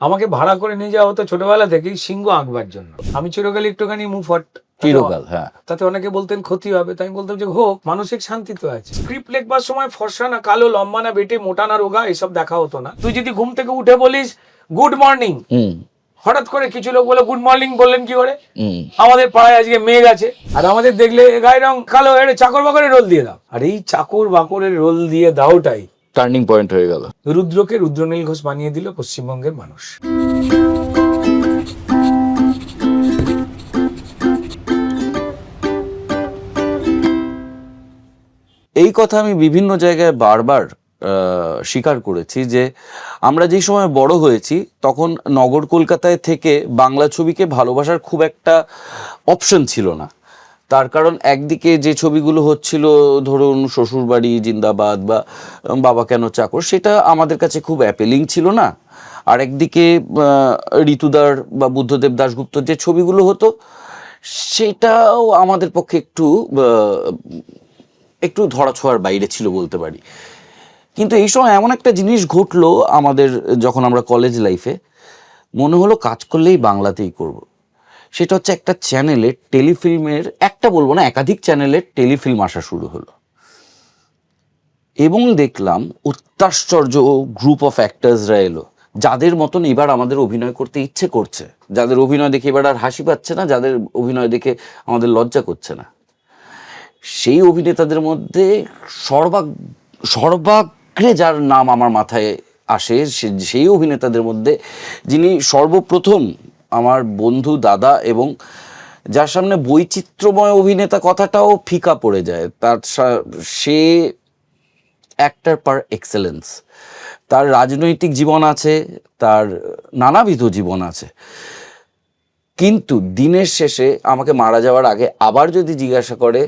আমাকে ভাড়া করে নিয়ে যাওয়া হতো ছোটবেলা থেকেই সিংহ আঁকবার জন্য। আমি চিরকালই একটুখানি মুফট, চিরকাল, হ্যাঁ। তাতে অনেকে বলতেন ক্ষতি হবে, তাই আমি বলতাম যে হোক, মানসিক শান্তি তো আছে। স্ক্রিপ্ট লেখবার সময় ফর্সা না কালো, লম্বা না বেটে, মোটা না রোগা, এসব দেখা হতো না। তুই যদি ঘুম থেকে উঠে বলিস গুড মর্নিং, হঠাৎ করে কিছু লোক বলে গুড মর্নিং বললেন কি করে, আমাদের পাড়ায় আজকে মেঘ আছে, আর আমাদের দেখলে গায়ের রং কালো, এটা চাকর বাকরের রোল দিয়ে দাও। আর এই চাকর বাকরের রোল দিয়ে দাওটাই টার্নিং পয়েন্ট হয়ে গেল। রুদ্রকে রুদ্রনীল ঘোষ বানিয়ে দিল পশ্চিমবঙ্গের মানুষ। এই কথা আমি বিভিন্ন জায়গায় বারবার স্বীকার করেছি যে আমরা যেই সময় বড় হয়েছি তখন নগর কলকাতায় থেকে বাংলা ছবিকে ভালোবাসার খুব একটা অপশন ছিল না। তার কারণ একদিকে যে ছবিগুলো হচ্ছিল, ধরুন শ্বশুরবাড়ি জিন্দাবাদ বা বাবা কেন চাকর, সেটা আমাদের কাছে খুব অ্যাপেলিং ছিল না। আর একদিকে ঋতুদার বা বুদ্ধদেব দাশগুপ্তর যে ছবিগুলো হতো সেটাও আমাদের পক্ষে একটু ধরাছোঁয়ার বাইরে ছিল বলতে পারি। কিন্তু এই সময় এমন একটা জিনিস ঘটলো আমাদের, যখন আমরা কলেজ লাইফে, মনে হলো কাজ করলেই বাংলাতেই করব। সেটা হচ্ছে একটা চ্যানেলে টেলিফিল্মের, একটা বলবো না একাধিক চ্যানেলের টেলিফিল্ম আসা শুরু হলো, এবং দেখলাম অত্যাশ্চর্য গ্রুপ অফ অ্যাক্টার্সরা এলো, যাদের মতন এবার আমাদের অভিনয় করতে ইচ্ছে করছে, যাদের অভিনয় দেখে এবার আর হাসি পাচ্ছে না, যাদের অভিনয় দেখে আমাদের লজ্জা করছে না। সেই অভিনেতাদের মধ্যে সর্বাগ্রে যার নাম আমার মাথায় আসে, সেই অভিনেতাদের মধ্যে যিনি সর্বপ্রথম আমার বন্ধু, দাদা, এবং যার সামনে বৈচিত্র্যময় অভিনেতা কথাটাও ফিকা পড়ে যায়, সে অ্যাক্টর পার এক্সেলেন্স। তার রাজনৈতিক জীবন আছে, তার নানাবিধ জীবন আছে, কিন্তু দিনের শেষে আমাকে মারা যাওয়ার আগে আবার যদি জিজ্ঞাসা করে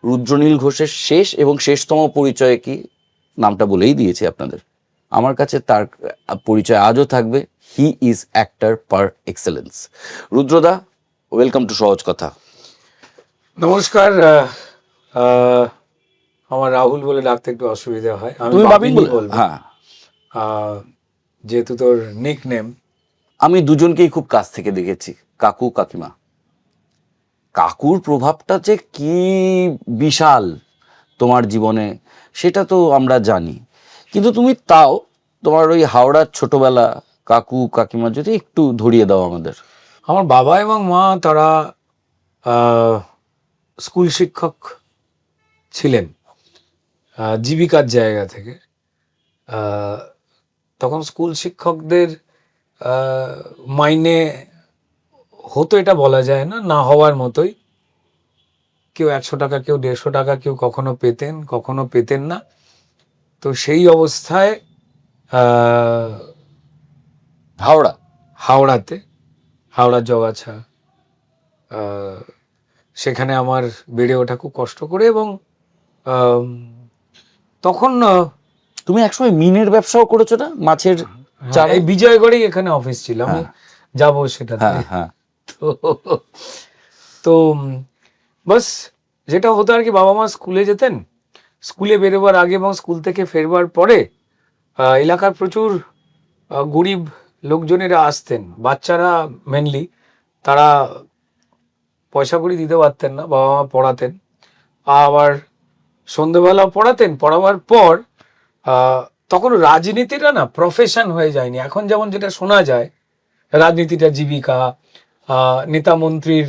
রুদ্রনীল ঘোষের শেষ এবং শেষতম পরিচয় কি, নামটা বলেই দিয়েছি আপনাদের। আমার কাছে তার পরিচয় আজও থাকবে, he is actor par excellence. রুদ্রদা, ওয়েলকাম টু সহজ কথা। নমস্কার। আমার রাহুল বলে ডাকতে একটু অসুবিধা হয়, আমি তুমি বাবিন বলবে? বলবো। হ্যাঁ, যেহেতু তোর নিক নেম। আমি দুজনকেই খুব কাছ থেকে দেখেছি, কাকু কাকিমা। কাকুর প্রভাবটা যে কি বিশাল তোমার জীবনে সেটা তো আমরা জানি, কিন্তু তুমি তাও তোমার ওই হাওড়ার ছোটবেলা কাকু কাকিমা যদি একটু ধরিয়ে দাও আমাদের। আমার বাবা এবং মা তারা স্কুল শিক্ষক ছিলেন, জীবিকার জায়গা থেকে। তখন স্কুল শিক্ষকদের মাইনে হতো এটা বলা যায় না, না হওয়ার মতোই। কেউ 100 টাকা, কেউ 150 টাকা, কেউ কখনো পেতেন, কখনো পেতেন না। তো সেই অবস্থায় হাওড়াতে, হাওড়ার জগাছা, সেখানে আমার বেড়ে ওঠা খুব কষ্ট করে। এবং তখন তুমি একসময় মিনের ব্যবসাও করেছো না, মাছের চারা? এই বিজয়গড়েই এখানে অফিস ছিল, আমি যাবো সেটাতে। তো তো বাস যেটা হতো আর কি, বাবা মা স্কুলে যেতেন, স্কুলে বেরোবার আগে এবং স্কুল থেকে ফেরবার পরে এলাকার প্রচুর গরিব লোকজনেরা আসতেন, বাচ্চারা মেনলি। তারা পয়সা কড়ি দিতে পারতেন না, বাবা মা পড়াতেন, আবার সন্ধ্যেবেলা পড়াতেন। পড়াবার পর তখন রাজনীতিটা না প্রফেশন হয়ে যায়নি। এখন যেমন যেটা শোনা যায়, রাজনীতিটা জীবিকা, নেতা মন্ত্রীর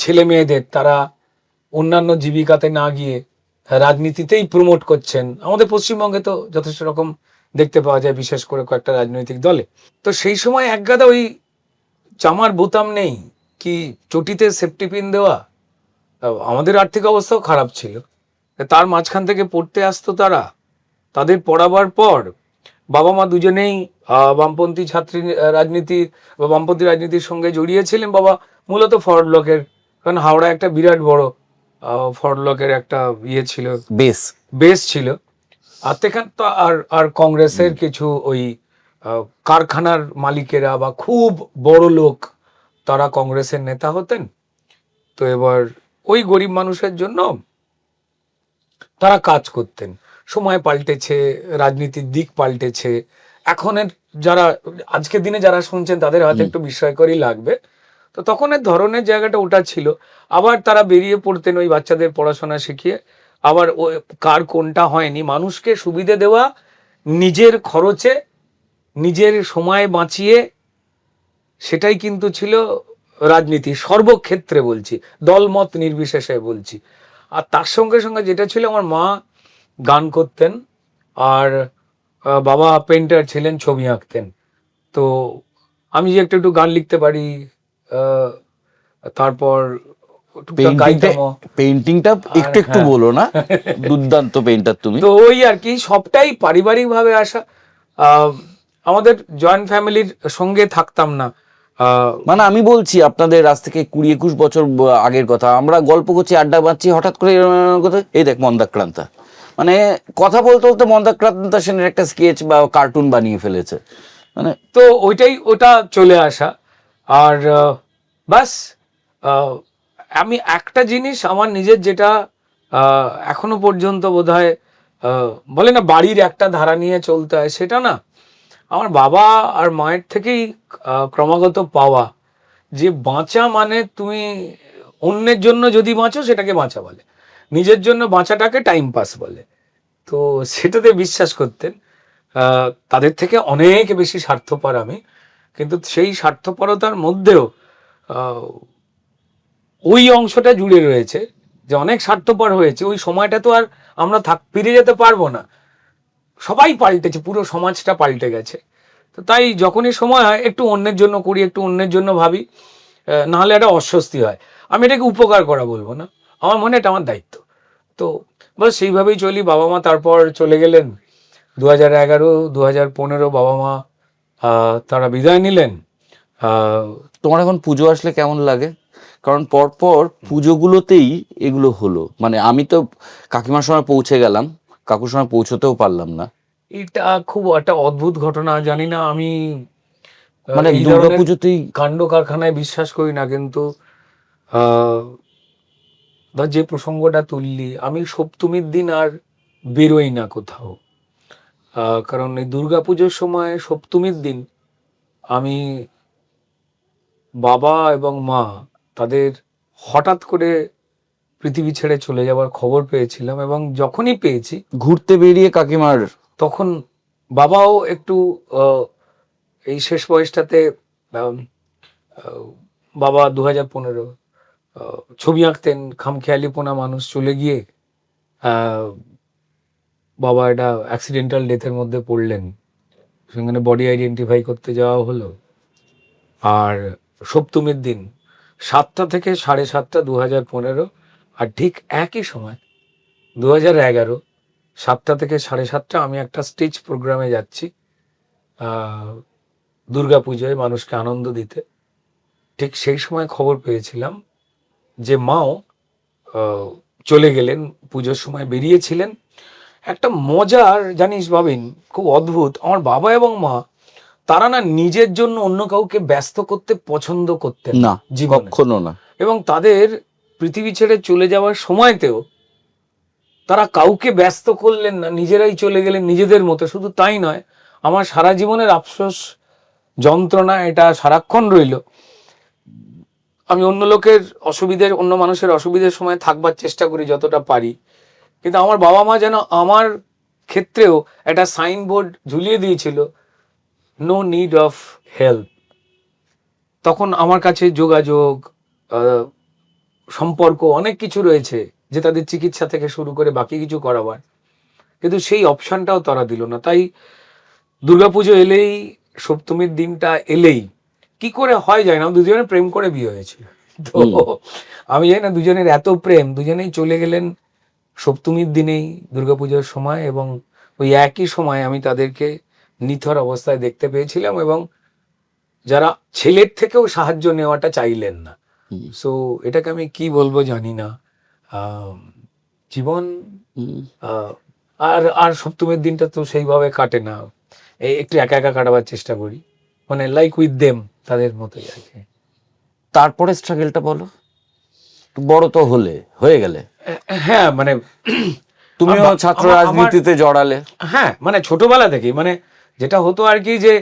ছেলে মেয়েদের তারা অন্যান্য জীবিকাতে না গিয়ে রাজনীতিতেই প্রমোট করছেন। আমাদের পশ্চিমবঙ্গে তো যথেষ্ট রকম দেখতে পাওয়া যায়, বিশেষ করে কয়েকটা রাজনৈতিক দলে। তো সেই সময় একগাদা ওই জামার বোতাম নেই কি চটিতে সেফটি পিন দেওয়া, আমাদের আর্থিক অবস্থাও খারাপ ছিল, তার মাঝখান থেকে পড়তে আসতো তারা। তাদের পড়াবার পর বাবা মা দুজনেই বামপন্থী ছাত্রী রাজনীতি বা বামপন্থী রাজনীতির সঙ্গে জড়িয়েছিলেন। বাবা মূলত ফরওয়ার্ড ব্লকের, কারণ হাওড়া একটা বিরাট বড় ফরওয়ার্ড ব্লকের একটা ছিল, বেস ছিল। আর সেখান তো আর কংগ্রেসের কিছু ওই কারখানার মালিকেরা বা খুব বড় লোক, তারা কংগ্রেসের নেতা হতেন। তো এবার ওই গরিব মানুষের জন্য তারা কাজ করতেন। সময় পাল্টেছে, রাজনীতির দিক পাল্টেছে, এখনের যারা আজকের দিনে যারা শুনছেন তাদের হয়তো একটু বিস্ময়করই লাগবে, তো তখনের ধরনের জায়গাটা ওটা ছিল। আবার তারা বেরিয়ে পড়তেন ওই বাচ্চাদের পড়াশোনা শিখিয়ে, আবার কার কোনটা হয়নি, মানুষকে সুবিধে দেওয়া, নিজের খরচে নিজের সময় বাঁচিয়ে, সেটাই কিন্তু ছিল রাজনীতি সর্বক্ষেত্রে বলছি, দলমত নির্বিশেষে বলছি। আর তার সঙ্গে সঙ্গে যেটা ছিল, আমার মা গান করতেন আর বাবা পেন্টার ছিলেন, ছবি আঁকতেন। তো আমি যে একটু একটু গান লিখতে পারি, তারপর পেইন্টিংটা একটু একটু বলো না, দুর্দান্ত পেইন্টার তুমি। তো ওই আর কি, সবটাই পারিবারিক ভাবে আসা। আমাদের জয়েন্ট ফ্যামিলির সঙ্গে থাকতাম না, মানে আমি বলছি আপনাদের আজ থেকে 20-21 বছর আগের কথা, আমরা গল্প করছি, আড্ডা মারছি, হঠাৎ করে এই দেখ মন্দাক্রান্তা, মানে কথা বলতে বলতে মন্দাক্রান্তা সেনের একটা স্কেচ বা কার্টুন বানিয়ে ফেলেছে, মানে তো ওটা চলে আসা। আর বাস, আমি একটা জিনিস আমার নিজের, যেটা এখনো পর্যন্ত বোধহয় বলে না বাড়ির একটা ধারা নিয়ে চলতে হয়, সেটা না, আমার বাবা আর মায়ের থেকেই ক্রমাগত পাওয়া, যে বাঁচা মানে তুমি অন্যের জন্য যদি বাঁচো সেটাকে বাঁচা বলে, নিজের জন্য বাঁচাটাকে টাইম পাস বলে। তো সেটাতে বিশ্বাস করতেন। তাদের থেকে অনেক বেশি স্বার্থপর আমি, কিন্তু সেই স্বার্থপরতার মধ্যেও ওই অংশটা জুড়ে রয়েছে যে অনেক স্বার্থপর হয়েছে। ওই সময়টা তো আর আমরা ফিরে যেতে পারবো না, সবাই পাল্টেছে, পুরো সমাজটা পাল্টে গেছে। তো তাই যখনই সময় হয় একটু অন্যের জন্য করি, একটু অন্যের জন্য ভাবি, নাহলে একটা অস্বস্তি হয়। আমি এটাকে উপকার করা বলবো না, আমার মনে এটা আমার দায়িত্ব। তো বাস সেইভাবেই চলি। বাবা মা তারপর চলে গেলেন 2011, 2015 বাবা মা তারা বিদায় নিলেন। তোমার এখন পুজো আসলে কেমন লাগে? কারণ পরপর পুজোগুলোতেই এগুলো হলো, মানে আমি তো কাকিমার সময় পৌঁছে গেলাম, কাকুর সময় পৌঁছতেও পারলাম না। এটা খুব একটা অদ্ভুত ঘটনা, জানি না, আমি মানে এই দুর্গা ধরনের পুজোতেই কাণ্ড কারখানায় বিশ্বাস করি না, কিন্তু ধর যে প্রসঙ্গটা তুললি, আমি সপ্তমীর দিন আর বেরোই না কোথাও, কারণ এই দুর্গাপুজোর সময় সপ্তমীর দিন আমি বাবা এবং মা তাদের হঠাৎ করে পৃথিবী ছেড়ে চলে যাওয়ার খবর পেয়েছিলাম, এবং যখনই পেয়েছি ঘুরতে বেরিয়ে কাকিমার, তখন বাবাও একটু এই শেষ বয়সটাতে, বাবা 2015 ছবি আঁকতেন, খামখেয়ালিপনা মানুষ, চলে গিয়ে বাবা একটা অ্যাক্সিডেন্টাল ডেথের মধ্যে পড়লেন, সেখানে বডি আইডেন্টিফাই করতে যাওয়া হলো। আর সপ্তমীর দিন 7টা থেকে 7:30, 2015, আর ঠিক একই সময় 2011, 7টা থেকে 7:30 আমি একটা স্টেজ প্রোগ্রামে যাচ্ছি দুর্গাপুজোয় মানুষকে আনন্দ দিতে। ঠিক সেই সময় খবর পেয়েছিলাম যে মাও চলে গেলেন, পুজোর সময় বেরিয়েছিলেন। একটা মজার জানিস বাবিন, খুব অদ্ভুত, আমার বাবা এবং মা তারা না নিজের জন্য অন্য কাউকে ব্যস্ত করতে পছন্দ করতেন না, জীবনে, কখনো না। এবং তাদের পৃথিবী ছেড়ে চলে যাওয়ার সময়তেও তারা কাউকে ব্যস্ত করলেন না, নিজেরাই চলে গেলেন নিজেদের মতো। শুধু তাই নয়, আমার সারা জীবনের আফসোস, যন্ত্রণা, এটা সারাক্ষণ রইল। আমি অন্য লোকের অসুবিধের, অন্য মানুষের অসুবিধের সময় থাকবার চেষ্টা করি যতটা পারি, কিন্তু আমার বাবা মা যেন আমার ক্ষেত্রেও একটা সাইনবোর্ড ঝুলিয়ে দিয়েছিল, নো নিড অফ হেল্প। তখন আমার কাছে যোগাযোগ, সম্পর্ক, অনেক কিছু রয়েছে যে তাদের চিকিৎসা থেকে শুরু করে বাকি কিছু করাবার, কিন্তু সেই অপশনটাও তারা দিল না। তাই দুর্গাপুজো এলেই, সপ্তমীর দিনটা এলেই, কি করে হয় যায় না, দুজনে প্রেম করে বিয়ে হয়েছিল, তো আমি জানি না দুজনের এত প্রেম, দুজনেই চলে গেলেন সপ্তমীর দিনেই দুর্গাপুজোর সময়, এবং ওই একই সময় আমি তাদেরকে নিথর অবস্থায় দেখতে পেয়েছিলাম, এবং যারা ছেলের থেকেও সাহায্য নেওয়াটা চাইলেন না। সো এটাকে আমি কি বলবো জানি না, জীবন। আর আর সপ্তমীর দিনটা তো সেইভাবে কাটে না, একটু একা একা কাটাবার চেষ্টা করি, মানে লাইক উইথ দেম, তাদের মতোই আর কি। তারপরে স্ট্রাগলটা বলো, বড় তো হয়ে গেলে। হ্যাঁ, মানে তুমিও ছাত্র রাজনীতিতে জড়ালে। হ্যাঁ, মানে ছোটবেলা থেকেই, মানে যেটা হতো আর কি, যে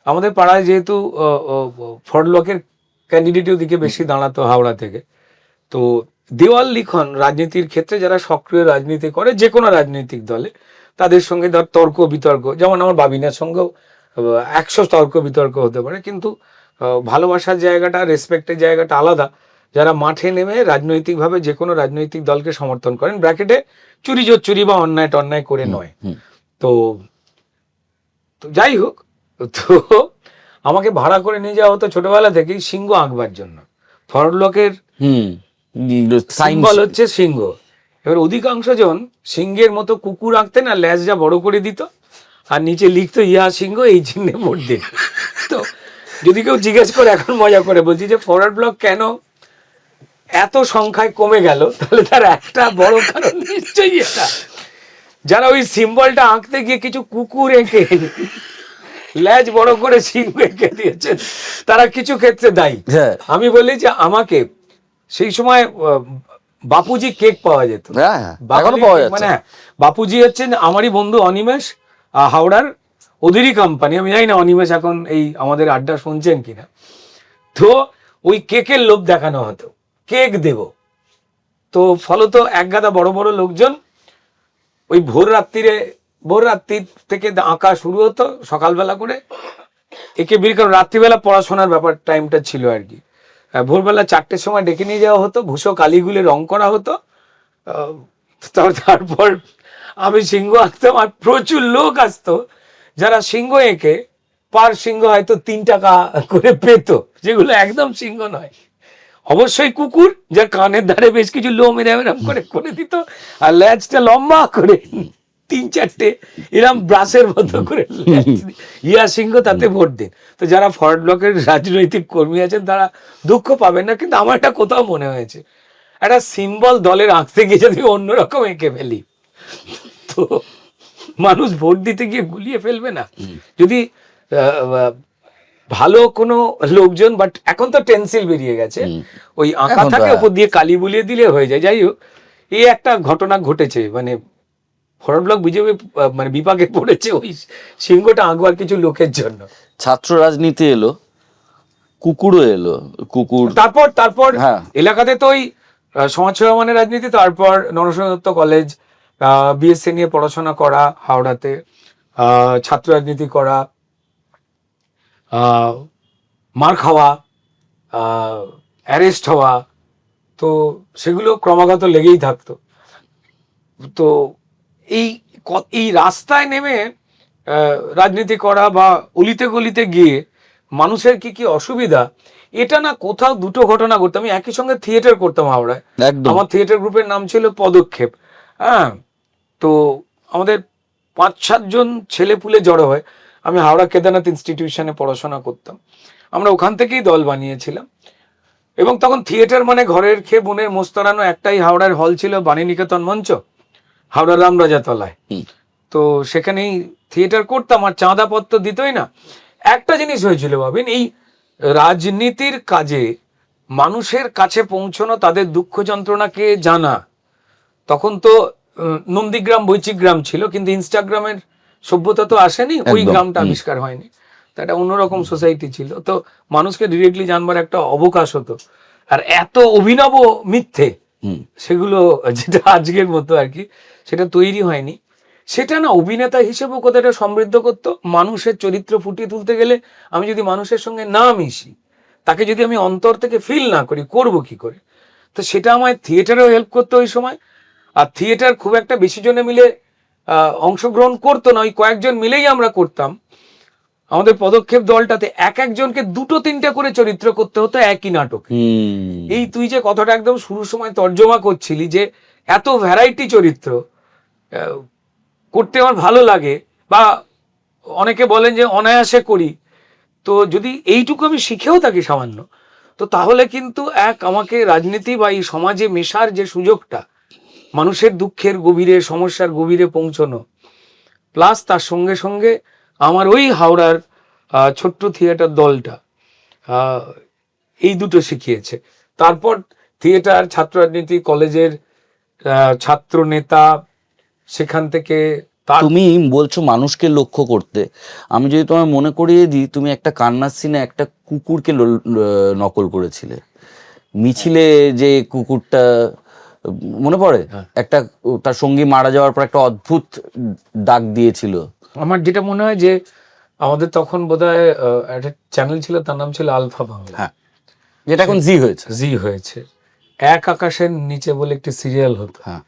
আমাদের পাড়ায় যেহেতু ফরলকের ক্যান্ডিডেট ওদিকে বেশি দাঁড়াতো হাওড়া থেকে, তো দেওয়াল লিখন রাজনীতির ক্ষেত্রে যারা সক্রিয় রাজনীতি করে যে কোনো রাজনৈতিক দলে, তাদের সঙ্গে ধর তর্ক বিতর্ক, যেমন আমার বাবিনার সঙ্গেও 100 তর্ক বিতর্ক হতে পারে, কিন্তু ভালোবাসার জায়গাটা, রেসপেক্টের জায়গাটা আলাদা। যারা মাঠে নেমে রাজনৈতিকভাবে যে কোনো রাজনৈতিক দলকে সমর্থন করেন, ব্র্যাকেটে চুরি জোচ্চুরি বা অন্যায় টন্যায় করে নয়। তো তো যাই হোক, তো আমাকে ভাড়া করে নিয়ে যাওয়া হতো ছোটবেলা থেকেই সিংহ আঁকবার জন্য। ফরলকের সিম্বল হচ্ছে সিংহ। এবার অধিকাংশ জন সিংহের মতো কুকুর আঁকতেন, আর ল্যাজটা বড় করে দিত, আর নিচে লিখতো ইহা সিংহ, এই চিহ্নে ভোট দিন। তো যদি কেউ জিজ্ঞেস করে, এখন মজা করে বলছি যে ফরওয়ার্ড ব্লক কেন এত সংখ্যায় কমে গেল, তাহলে তার একটা বড় কারণ নিশ্চয়ই এটা, যারা ওই সিম্বলটা আঁকতে গিয়ে কিছু কুকুর এঁকে ল্যাজ বড় করে সিংহ এঁকে দিয়েছেন, তারা কিছু ক্ষেত্রে দায়ী। আমি বলি যে আমাকে সেই সময় বাপুজি কেক পাওয়া যেত, মানে বাপুজি হচ্ছেন আমারই বন্ধু অনিমেষ, হাওড়ার ওদেরই কোম্পানি। আমি জানি না অনিমেষ এখন এই আমাদের আড্ডা শুনছেন কিনা। তো ওই কেকের লোভ দেখানো হতো, কেক দেব। তো ফলত এক গাদা বড় বড় লোকজন ওই ভোর রাত্রি থেকে আঁকা শুরু হতো সকালবেলা করে, একে বের, কারণ রাত্রিবেলা পড়াশোনার ব্যাপার টাইমটা ছিল আর কি। ভোরবেলা 4টের সময় ডেকে নিয়ে যাওয়া হতো, ভূষো কালিগুলো রং করা হতো, তারপর আমি সিংহ আঁকতাম, আর প্রচুর লোক আসতো যারা সিংহ এঁকে পার সিংহ হয়তো 3 টাকা করে পেত, যেগুলো একদম সিংহ নয়, অবশ্যই কুকুর, যার কানের ধারে বেশ কিছু লোম এরম করে করে দিত, আর ল্যাজটা লম্বা করে 3-4টে এরম ব্রাশের মতো করে ইয়া সিংহ, তাতে ভোট দিন। তো যারা ফরওয়ার্ড ব্লকের রাজনৈতিক কর্মী আছেন তারা দুঃখ পাবেন না, কিন্তু আমার এটা কোথাও মনে হয়েছে, একটা সিম্বল দলের আঁকতে গিয়ে যদি অন্যরকম এঁকে ফেলি, তো মানুষ ভোট দিতে গিয়ে গুলিয়ে ফেলবে না। যদি ভালো কোনো লোকজন, বাট এখন তো টেন্সিল বেরিয়ে গেছে, ওই আঁকা থাকে ওপর দিয়ে কালি বুলিয়ে দিলে হয়ে যায়। যাই হোক, এই একটা ঘটনা ঘটেছে, মানে ফরওয়ার্ড ব্লক বিজেপি মানে বিপাকে পড়েছে ওই সিংহটা আঁকবার কিছু লোকের জন্য। ছাত্র রাজনীতি এলো, কুকুরও এলো, কুকুর তারপর এলাকাতে তো ওই সমাজসেবা মানে রাজনীতি, তারপর নরসিংহ দত্ত কলেজ, বিএসসি নিয়ে পড়াশোনা করা হাওড়াতে, ছাত্র রাজনীতি করা, মার খাওয়া, অ্যারেস্ট হওয়া, তো সেগুলো ক্রমাগত লেগেই থাকতো। তো এই রাস্তায় নেমে রাজনীতি করা বা অলিতে গলিতে গিয়ে মানুষের কি কি অসুবিধা, এটা না কোথাও দুটো ঘটনা ঘটতো। আমি একই সঙ্গে থিয়েটার করতাম হাওড়ায়, আমার থিয়েটার গ্রুপের নাম ছিল পদক্ষেপ। হ্যাঁ, তো আমাদের 5-7 জন ছেলে পুলে জড়ো হয়, আমি হাওড়া কেদারনাথ ইনস্টিটিউশনে পড়াশোনা করতাম, আমরা ওখান থেকেই দল বানিয়েছিলাম। এবং তখন থিয়েটার মানে ঘরের খেয়ে বোনের মোস্তরানো একটাই হাওড়ার হল ছিল, বাণীনিকেতন মঞ্চ, হাওড়ার রামরাজা তলায়। তো সেখানেই থিয়েটার করতাম, আর চাঁদাপত্র দিতই না। একটা জিনিস হয়েছিল ভাবেন, এই রাজনীতির কাজে মানুষের কাছে পৌঁছানো, তাদের দুঃখ যন্ত্রণাকে জানা, তখন তো নন্দীগ্রাম বৈচিগ্রাম ছিল, কিন্তু ইনস্টাগ্রামের সভ্যতা তো আসেনি, ওই গ্রামটা আবিষ্কার হয়নি, তা একটা অন্যরকম সোসাইটি ছিল। তো মানুষকে ডিরেক্টলি জানবার একটা অবকাশ হতো। আর এত অভিনব মিথ্যে, সেগুলো যেটা আজকের মতো আর কি, সেটা তৈরি হয়নি। সেটা না অভিনেতা হিসেবেও কতটা সমৃদ্ধ করতো। মানুষের চরিত্র ফুটিয়ে তুলতে গেলে আমি যদি মানুষের সঙ্গে না মিশি, তাকে যদি আমি অন্তর থেকে ফিল না করি, করবো কি করে? তো সেটা আমায় থিয়েটারেও হেল্প করতো ওই সময়। আর থিয়েটার খুব একটা বেশি জনে মিলে অংশগ্রহণ করতো না, ওই কয়েকজন মিলেই আমরা করতাম। আমাদের পদক্ষেপ দলটাতে একজনকে 2-3টে করে চরিত্র করতে হতো একই নাটকে। এই তুই যে কথাটা একদম শুরুর সময় তর্জমা করছিলি, যে এত ভ্যারাইটি চরিত্র করতে আমার ভালো লাগে, বা অনেকে বলেন যে অনায়াসে করি, তো যদি এইটুকু আমি শিখেও থাকি সামান্য, তো তাহলে কিন্তু আমাকে রাজনীতি বা এই সমাজে মেশার যে সুযোগটা, মানুষের দুঃখের গভীরে, সমস্যার গভীরে পৌঁছানো, প্লাস তার সঙ্গে সঙ্গে আমার ওই হাওড়ার ছোট্ট থিয়েটার দলটা, এই দুটো শিখিয়েছে। তারপর থিয়েটার, ছাত্র রাজনীতি, কলেজের ছাত্র নেতা, সেখান থেকে তুমি বলছো মানুষকে লক্ষ্য করতে, আমি যদি তোমায় মনে করিয়ে দিই, তুমি একটা কান্নার সিনে একটা কুকুরকে নকল করেছিলে মিছিলে, যে কুকুরটা মনে পড়ে, একটা তার সঙ্গী মারা যাওয়ার পর একটা অদ্ভুত ডাক দিয়েছিল। আমার যেটা মনে হয় যে আমাদের তখন বোধহয় একটা চ্যানেল ছিল, তার নাম ছিল আলফা বাংলা। হ্যাঁ, যেটা এখন জি হয়েছে। জি হয়েছে। এক আকাশের নিচে বলে একটি সিরিয়াল হতো, হ্যাঁ,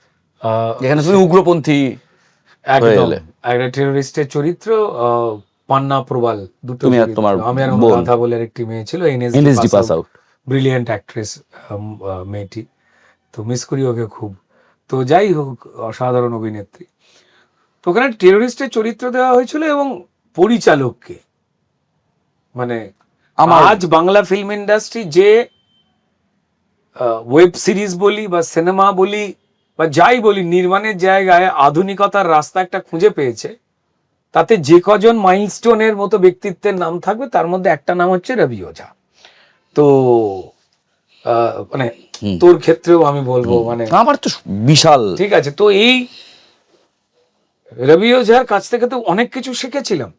যেখানে তুমি উগ্রপন্থী একদম একটা টেরোরিস্টের চরিত্র, পান্না প্রবাল, দুটো তুমি আর তোমার আমি আর বোন। রাধা বলে একটি মেয়ে ছিল, NSD pass out, brilliant actress মেয়েটি, তো মিস করি ওকে খুব। তো যাই হোক, অসাধারণ অভিনেত্রী। তো ওখানে টেরোরিস্টের চরিত্র দেওয়া হয়েছিল এবং পরিচালককে, মানে আজ বাংলা ফিল্ম ইন্ডাস্ট্রি যে ওয়েব সিরিজ বলি বা সিনেমা বলি বা যাই বলি, নির্মাণের জায়গায় আধুনিকতার রাস্তা একটা খুঁজে পেয়েছে, তাতে যে কজন মাইলস্টোনের মতো ব্যক্তিত্বের নাম থাকবে তার মধ্যে একটা নাম হচ্ছে রবি ওঝা। তো মানে তোর ক্ষেত্রেও আমি বলবো, মানে আমার তো বিশাল, ঠিক আছে। তো এই রবি ওঝার কাছ থেকে তো অনেক কিছু শিখেছিলাম।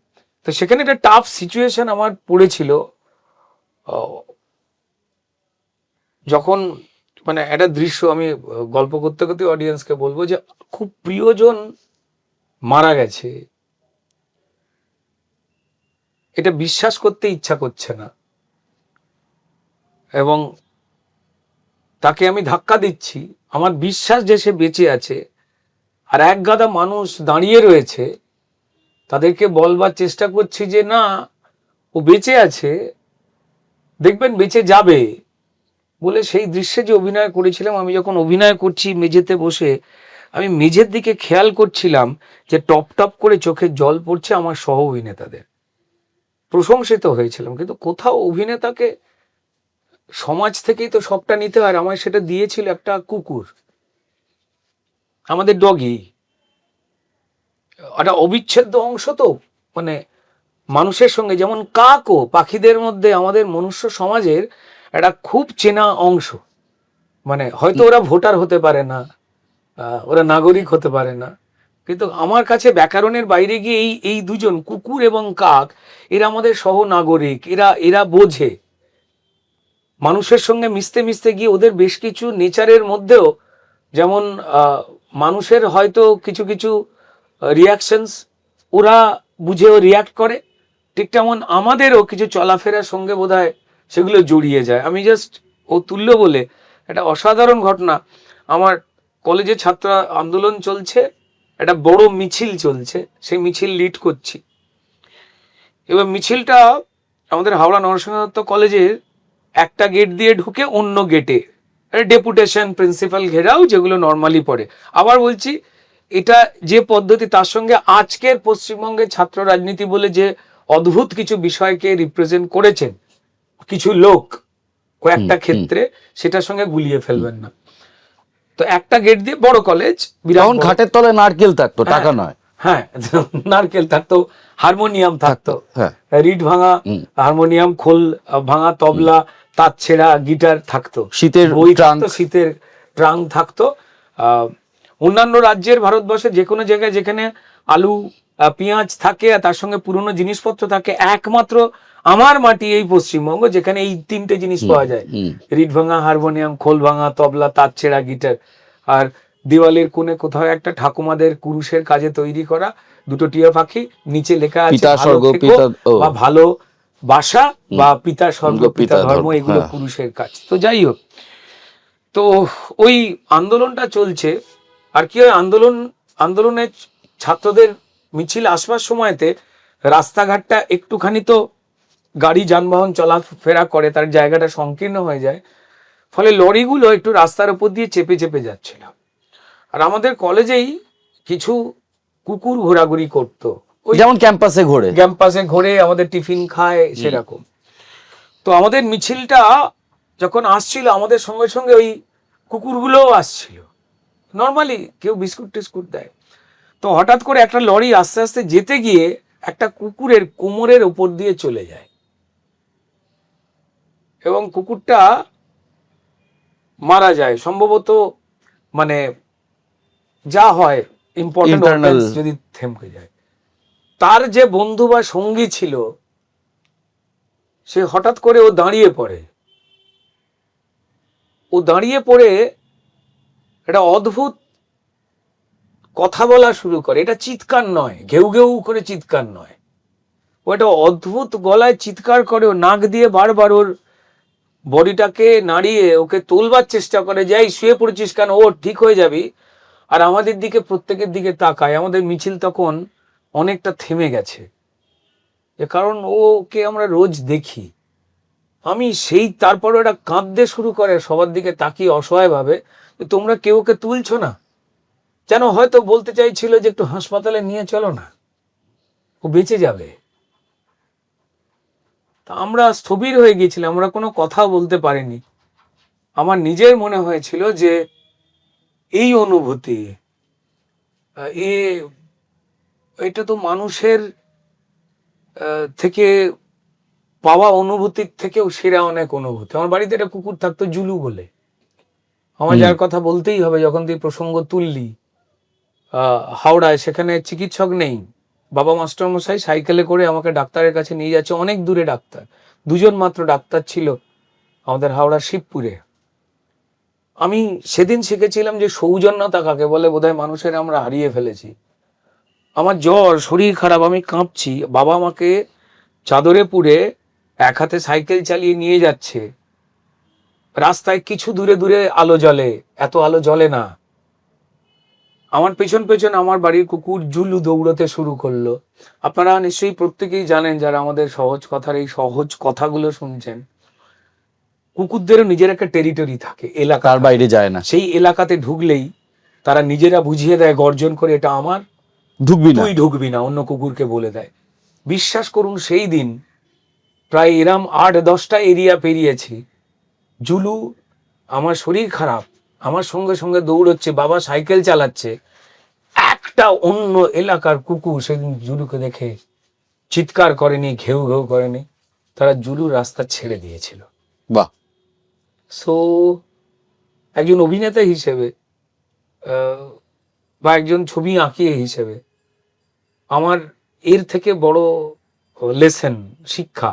তো সেখানে একটা টাফ সিচুয়েশন আমার পড়েছিল, যখন মানে একটা দৃশ্য আমি গল্প করতে করতে অডিয়েন্সকে বলবো যে খুব প্রিয়জন মারা গেছে, এটা বিশ্বাস করতে ইচ্ছা করছে না, এবং তাকে আমি ধাক্কা দিচ্ছি, আমার বিশ্বাস যে সে বেঁচে আছে, আর এক গাদা মানুষ দাঁড়িয়ে রয়েছে, তাদেরকে বলবার চেষ্টা করছি যে না, ও বেঁচে আছে, দেখবেন বেঁচে যাবে বলে। সেই দৃশ্যে যে অভিনয় করেছিলাম, আমি যখন অভিনয় করছি মেঝেতে বসে, আমি মেঝের দিকে খেয়াল করছিলাম যে টপ টপ করে চোখের জল পড়ছে আমার সহ অভিনেতাদের। প্রশংসিত হয়েছিলাম, কিন্তু কোথাও অভিনেতাকে সমাজ থেকেই তো সবটা নিতে হয়, আমার সেটা দিয়েছিল একটা কুকুর, আমাদের ডগি, একটা অবিচ্ছেদ্য অংশ। তো মানে মানুষের সঙ্গে যেমন কাকও পাখিদের মধ্যে আমাদের মনুষ্য সমাজের একটা খুব চেনা অংশ। মানে হয়তো ওরা ভোটার হতে পারে না, ওরা নাগরিক হতে পারে না, কিন্তু আমার কাছে ব্যাকরণের বাইরে গিয়ে এই এই দুজন কুকুর এবং কাক, এরা আমাদের সহ নাগরিক, এরা বোঝে। মানুষের সঙ্গে মিশতে মিশতে গিয়ে ওদের বেশ কিছু নেচারের মধ্যেও, যেমন মানুষের হয়তো কিছু কিছু রিয়াকশনস ওরা বুঝেও রিয়াক্ট করে, ঠিক তেমন আমাদেরও কিছু চলাফেরার সঙ্গে বোধহয় সেগুলো জড়িয়ে যায়। আমি জাস্ট ও তুল্য বলে একটা অসাধারণ ঘটনা, আমার কলেজে ছাত্র আন্দোলন চলছে, একটা বড় মিছিল চলছে, সেই মিছিল লিড করছি। এবার মিছিলটা আমাদের হাওড়া নরসিংহ দত্ত কলেজের একটা গেট দিয়ে ঢুকে অন্য গেটে ডেপুটেশন প্রিন্সিপাল ঘেরাও, যেগুলো নর্মালি পড়ে। আবার বলছি, এটা যে পদ্ধতি, তার সঙ্গে আজকের পশ্চিমবঙ্গের ছাত্র রাজনীতি বলে যে অদ্ভুত কিছু বিষয়কে রিপ্রেজেন্ট করেছেন কিছু লোক কয়েকটা ক্ষেত্রে, সেটার সঙ্গে গুলিয়ে ফেলবেন না। তো একটা গেট দিয়ে বড় কলেজ, তখন খাটের তলায় নারকেল থাকতো, টাকা নয়। হ্যাঁ, নারকেল থাকতো, হারমোনিয়াম থাকতো, হ্যাঁ, রিড ভাঙা হারমোনিয়াম, খোল ভাঙা তবলা, তার ছেঁড়া গিটার থাকতো, শীতের বই থাকতো, শীতের ট্রাঙ্ক থাকতো। অন্যান্য রাজ্যের ভারতবর্ষে যে কোনো জায়গায় যেখানে আলু পেঁয়াজ থাকে আর তার সঙ্গে পুরনো জিনিসপত্র থাকে, একমাত্র আমার মাটি এই পশ্চিমবঙ্গ যেখানে এই তিনটে জিনিস পাওয়া যায়, রিড ভাঙা হারমোনিয়াম, খোল ভাঙা তবলা, তার ছেঁড়া গিটার। আর দেওয়ালের কোণে কোথাও একটা ঠাকুমাদের কুরুশের কাজে তৈরি করা দুটো টিয়া পাখি, নিচে লেখা আছে বা ভালো বাসা বা পিতা স্বর্গ পিতা ধর্ম, এগুলো পুরুষের কাজ। তো যাই হোক, তো ওই আন্দোলনটা চলছে। আর কি হয়, আন্দোলনের ছাত্রদের মিছিল আসবার সময়তে রাস্তাঘাটটা একটুখানি তো গাড়ি যানবাহন চলাফেরা করে, তার জায়গাটা সংকীর্ণ হয়ে যায়, ফলে লরিগুলো একটু রাস্তার উপর দিয়ে চেপে চেপে যাচ্ছিল। আর আমাদের কলেজেই কিছু কুকুর ঘোরাঘুরি করতো, ওই যেমন ক্যাম্পাসে ঘোরে, আমাদের টিফিন খায় সেরকম। তো আমাদের মিছিলটা যখন আসছিল, আমাদের সঙ্গে সঙ্গে ওই কুকুরগুলোও আসছিল, নর্মালি কেউ বিস্কুট টিস্কুট দেয়। তো হঠাৎ করে একটা লরি আস্তে আস্তে যেতে গিয়ে একটা কুকুরের কোমরের ওপর দিয়ে চলে যায়, এবং কুকুরটা মারা যায় সম্ভবত। মানে যা হয় ইম্পর্টেন্ট Internal. যদি থেমকে যায়, তার যে বন্ধু বা সঙ্গী ছিল সে হঠাৎ করে ও দাঁড়িয়ে পড়ে, একটা অদ্ভুত কথা বলা শুরু করে। এটা চিৎকার নয়, ঘেউ ঘেউ করে চিৎকার নয়, ও একটা অদ্ভুত গলায় চিৎকার করে, ও নাক দিয়ে বারবার ওর বডিটাকে নাড়িয়ে ওকে তোলবার চেষ্টা করে, যাই শুয়ে পড়েছিস কেন, ও ঠিক হয়ে যাবি। আর আমাদের দিকে, প্রত্যেকের দিকে তাকায়। আমাদের মিছিল তখন অনেকটা থেমে গেছে, কারণ ওকে আমরা রোজ দেখি। আমি সেই তারপরে এটা কাঁদতে শুরু করে, সবার দিকে তাকিয়ে অসহায় ভাবে, তোমরা কেউ ওকে তুলছো না, যেন হয়তো বলতে চাইছিল যে একটু হাসপাতালে নিয়ে চলো না, ও বেঁচে যাবে। তা আমরা স্থবির হয়ে গিয়েছিলাম, আমরা কোনো কথা বলতে পারিনি। আমার নিজের মনে হয়েছিল যে এই অনুভূতি, এ এটা তো মানুষের থেকে পাওয়া অনুভূতির থেকেও সেরা অনেক অনুভূতি। আমার বাড়িতে একটা কুকুর থাকতো জুলু বলে, আমার যার কথা বলতেই হবে যখন তুই প্রসঙ্গ তুললি। হাওড়ায়, সেখানে চিকিৎসক নেই, বাবা মাস্টারমশাই সাইকেলে করে আমাকে ডাক্তারের কাছে নিয়ে যাচ্ছে, অনেক দূরে ডাক্তার, দুজন মাত্র ডাক্তার ছিল আমাদের হাওড়ার শিবপুরে। আমি সেদিন শিখেছিলাম যে সৌজন্যতা কাকে বলে, বোধহয় মানুষের আমরা হারিয়ে ফেলেছি। আমার জ্বর, শরীর খারাপ, আমি কাঁপছি, বাবা আমাকে চাদরে পুরে এক হাতে সাইকেল চালিয়ে নিয়ে যাচ্ছে। রাস্তায় কিছু দূরে দূরে আলো জ্বলে, এত আলো জ্বলে না। আমার পেছন পেছন আমার বাড়ির কুকুর জুলু দৌড়তে শুরু করলো। আপনারা নিশ্চয়ই প্রত্যেকেই জানেন, যারা আমাদের সহজ কথার এই সহজ কথাগুলো শুনছেন, কুকুরদেরও নিজের একটা টেরিটরি থাকে, এলাকার বাইরে যায় না। সেই এলাকাতে ঢুকলেই তারা নিজেরা বুঝিয়ে দেয় গর্জন করে, এটা আমার, ঢুকবি না, তুই ঢুকবি না, অন্য কুকুরকে বলে দেয়। বিশ্বাস করুন, সেই দিন প্রায় এরম 8-10টা এরিয়া পেরিয়েছি। জুলু, আমার শরীর খারাপ, আমার সঙ্গে সঙ্গে দৌড়চ্ছে, বাবা সাইকেল চালাচ্ছে, একটা অন্য এলাকার কুকুর সেদিন জুলুকে দেখে চিৎকার করেনি, ঘেউ ঘেউ করেনি, তারা জুলু রাস্তা ছেড়ে দিয়েছিল। বাহ। সো একজন অভিনেতা হিসেবে বা একজন ছবি আঁকিয়ে হিসেবে আমার এর থেকে বড় লেসন, শিক্ষা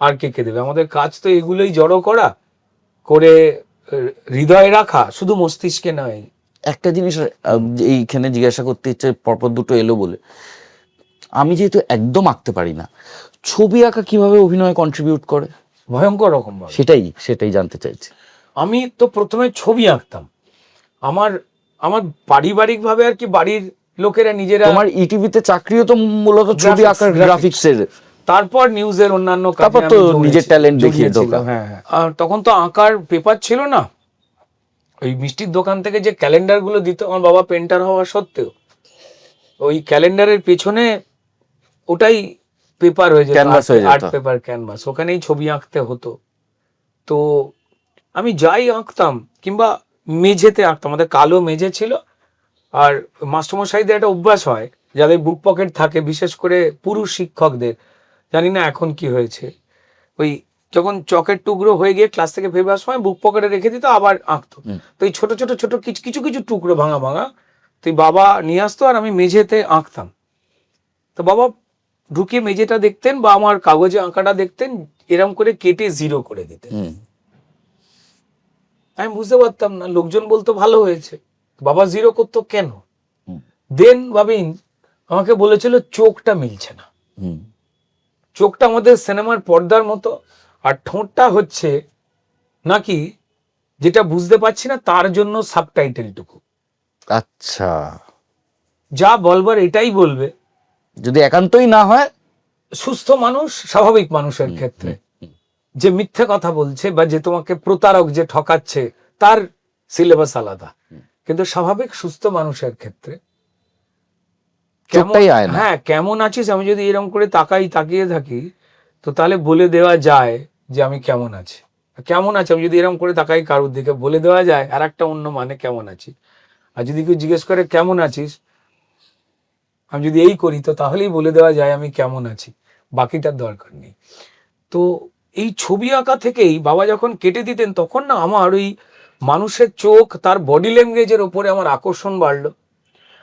আর কে দেবে? আমাদের কাজ তো এগুলোই জড়ো করা, করে হৃদয়ে রাখা, শুধু মস্তিষ্কে নয়। একটা জিনিস এইখানে জিজ্ঞাসা করতে ইচ্ছে, পরপর দুটো এলো বলে, আমি যেহেতু একদম আঁকতে পারি না, ছবি আঁকা কিভাবে অভিনয়ে কন্ট্রিবিউট করে? ভয়ঙ্কর রকম ভাবে। সেটাই জানতে চাইছি। আমি তো প্রথমে ছবি আঁকতাম, আমার আমার পারিবারিক ভাবে আর কি, বাড়ির লোকেরা নিজেরা। তোমার ইটিভিতে চাকরিও তো মূলত ছবি আঁকার, গ্রাফিক্সের, তারপর নিউজের অন্যান্য কাজে তারপর তো নিজের ট্যালেন্ট দেখিয়ে ঢোকা। হ্যাঁ, আর তখন তো আঁকার পেপার ছিল না, ওই মিষ্টির দোকান থেকে যে ক্যালেন্ডার গুলো দিত, আমার বাবা পেন্টার হওয়া সত্ত্বেও ওই ক্যালেন্ডারের পেছনে ওটাই পেপার হয়ে যেত, আর্ট পেপার, ক্যানভাস, ওখানেই ছবি আঁকতে হতো। তো আমি যাই আঁকতাম, কিংবা মেঝেতে আঁকতাম, আমাদের কালো মেঝে ছিল। আর মাস্টারমশাইদের একটা অভ্যাস হয়, যাদের বুক পকেট থাকে, বিশেষ করে পুরুষ শিক্ষকদের, জানি না এখন কি হয়েছে, ওই যখন চকের টুকরো হয়ে গিয়ে ক্লাস থেকে ফেরবার সময় বুক পকেটে রেখে দিত, আবার আঁকতো। তো এই ছোট ছোট ছোট কিছু কিছু টুকরো ভাঙা ভাঙা তো বাবা নিয়ে আসতো, আর আমি মেঝেতে আঁকতাম। তো বাবা ঢুকিয়ে মেঝেটা দেখতেন বা আমার কাগজে আঁকাটা দেখতেন, এরম করে কেটে 0 করে দিতেন। আমি বুঝতে পারতাম না, লোকজন বলতো ভালো হয়েছে, বাবা 0 করতো কেন? দেন ভাবিন আমাকে বলেছিল চোখটা মিলছে না, চোখটা আমাদের সিনেমার পর্দার মতো, আর ঠোঁটটা হচ্ছে নাকি যেটা বুঝতে পারছি না, তার জন্য সাবটাইটেলটুকু। আচ্ছা, যা বলবার এটাই বলবে, যদি একান্তই না হয়। সুস্থ মানুষ, স্বাভাবিক মানুষের ক্ষেত্রে যে মিথ্যে কথা বলছে বা যে তোমাকে প্রতারক যে ঠকাচ্ছে, তার সিলেবাস আলাদা। কিন্তু স্বাভাবিক সুস্থ মানুষের ক্ষেত্রে হ্যাঁ, কেমন আছিস, আমি যদি এরকম করে তাকিয়ে থাকি, তো তাহলে বলে দেওয়া যায় যে আমি কেমন আছি। কেমন আছে আমি যদি এরকম করে তাকাই কারোর দিকে, বলে দেওয়া যায় আর একটা অন্য মানে কেমন আছি। আর যদি কেউ জিজ্ঞেস করে কেমন আছিস, আমি যদি এই করি, তো তাহলেই বলে দেওয়া যায় আমি কেমন আছি, বাকিটার দরকার নেই। তো এই ছবি আঁকা থেকেই বাবা যখন কেটে দিতেন, তখন না আমার ওই মানুষের চোখ, তার বডি ল্যাঙ্গুয়েজের ওপরে আমার আকর্ষণ বাড়লো।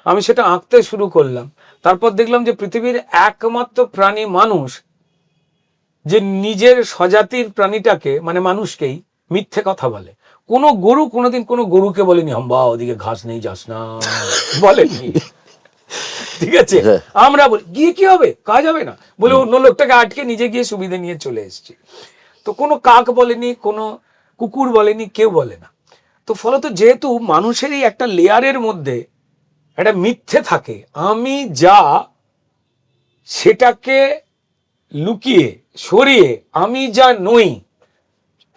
আমি সেটা আঁকতে শুরু করলাম। তারপর দেখলাম যে পৃথিবীর একমাত্র প্রাণী মানুষ যে নিজের স্বজাতির প্রাণীটাকে মানে মানুষকেই মিথ্যে কথা বলে। কোনো গরু কোনোদিন কোনো গরুকে বলেনি হাম্বা ওদিকে ঘাস নেই যাস না, বলেনি। ঠিক আছে, আমরা বলি গিয়ে কি হবে, কাজ হবে না বলে অন্য লোকটাকে আটকে নিজে গিয়ে সুবিধা নিয়ে চলে এসেছি। তো কোনো কাক বলেনি, কোনো কুকুর বলেনি, কেউ বলে না। তো ফলত যেহেতু মানুষেরই একটা লেয়ারের মধ্যে একটা মিথ্যে থাকে, আমি যা সেটাকে লুকিয়ে সরিয়ে আমি যা নই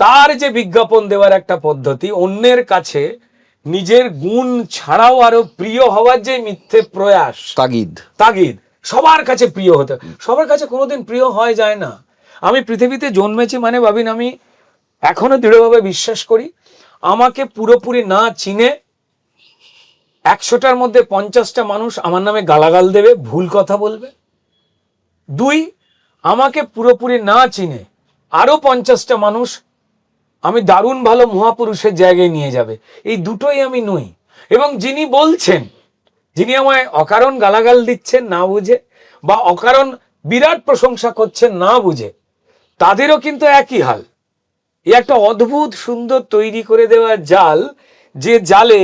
তার যে বিজ্ঞাপন দেওয়ার একটা পদ্ধতি, অন্যের কাছে নিজের গুণ ছাড়াও আরো প্রিয় হওয়ার যে মিথ্যে প্রয়াস, তাগিদ সবার কাছে প্রিয় হতে, সবার কাছে কোনোদিন প্রিয় হয় যায় না। আমি পৃথিবীতে জন্মেছি মানে ভাবিন, আমি এখনো দৃঢ়ভাবে বিশ্বাস করি আমাকে পুরোপুরি না চিনে 100টার মধ্যে 50টা মানুষ আমার নামে গালাগাল দেবে, ভুল কথা বলবে। 2, আমাকে পুরোপুরি না চিনে আরো 50টা মানুষ আমি দারুণ ভালো মহাপুরুষের জায়গায় নিয়ে যাবে। এই দুটোই আমি নই। এবং যিনি বলছেন, যিনি আমায় অকারণ গালাগাল দিচ্ছেন না বুঝে, বা অকারণ বিরাট প্রশংসা করছেন না বুঝে, তাদেরও কিন্তু একই হাল। এই একটা অদ্ভুত সুন্দর তৈরি করে দেওয়া জাল, যে জালে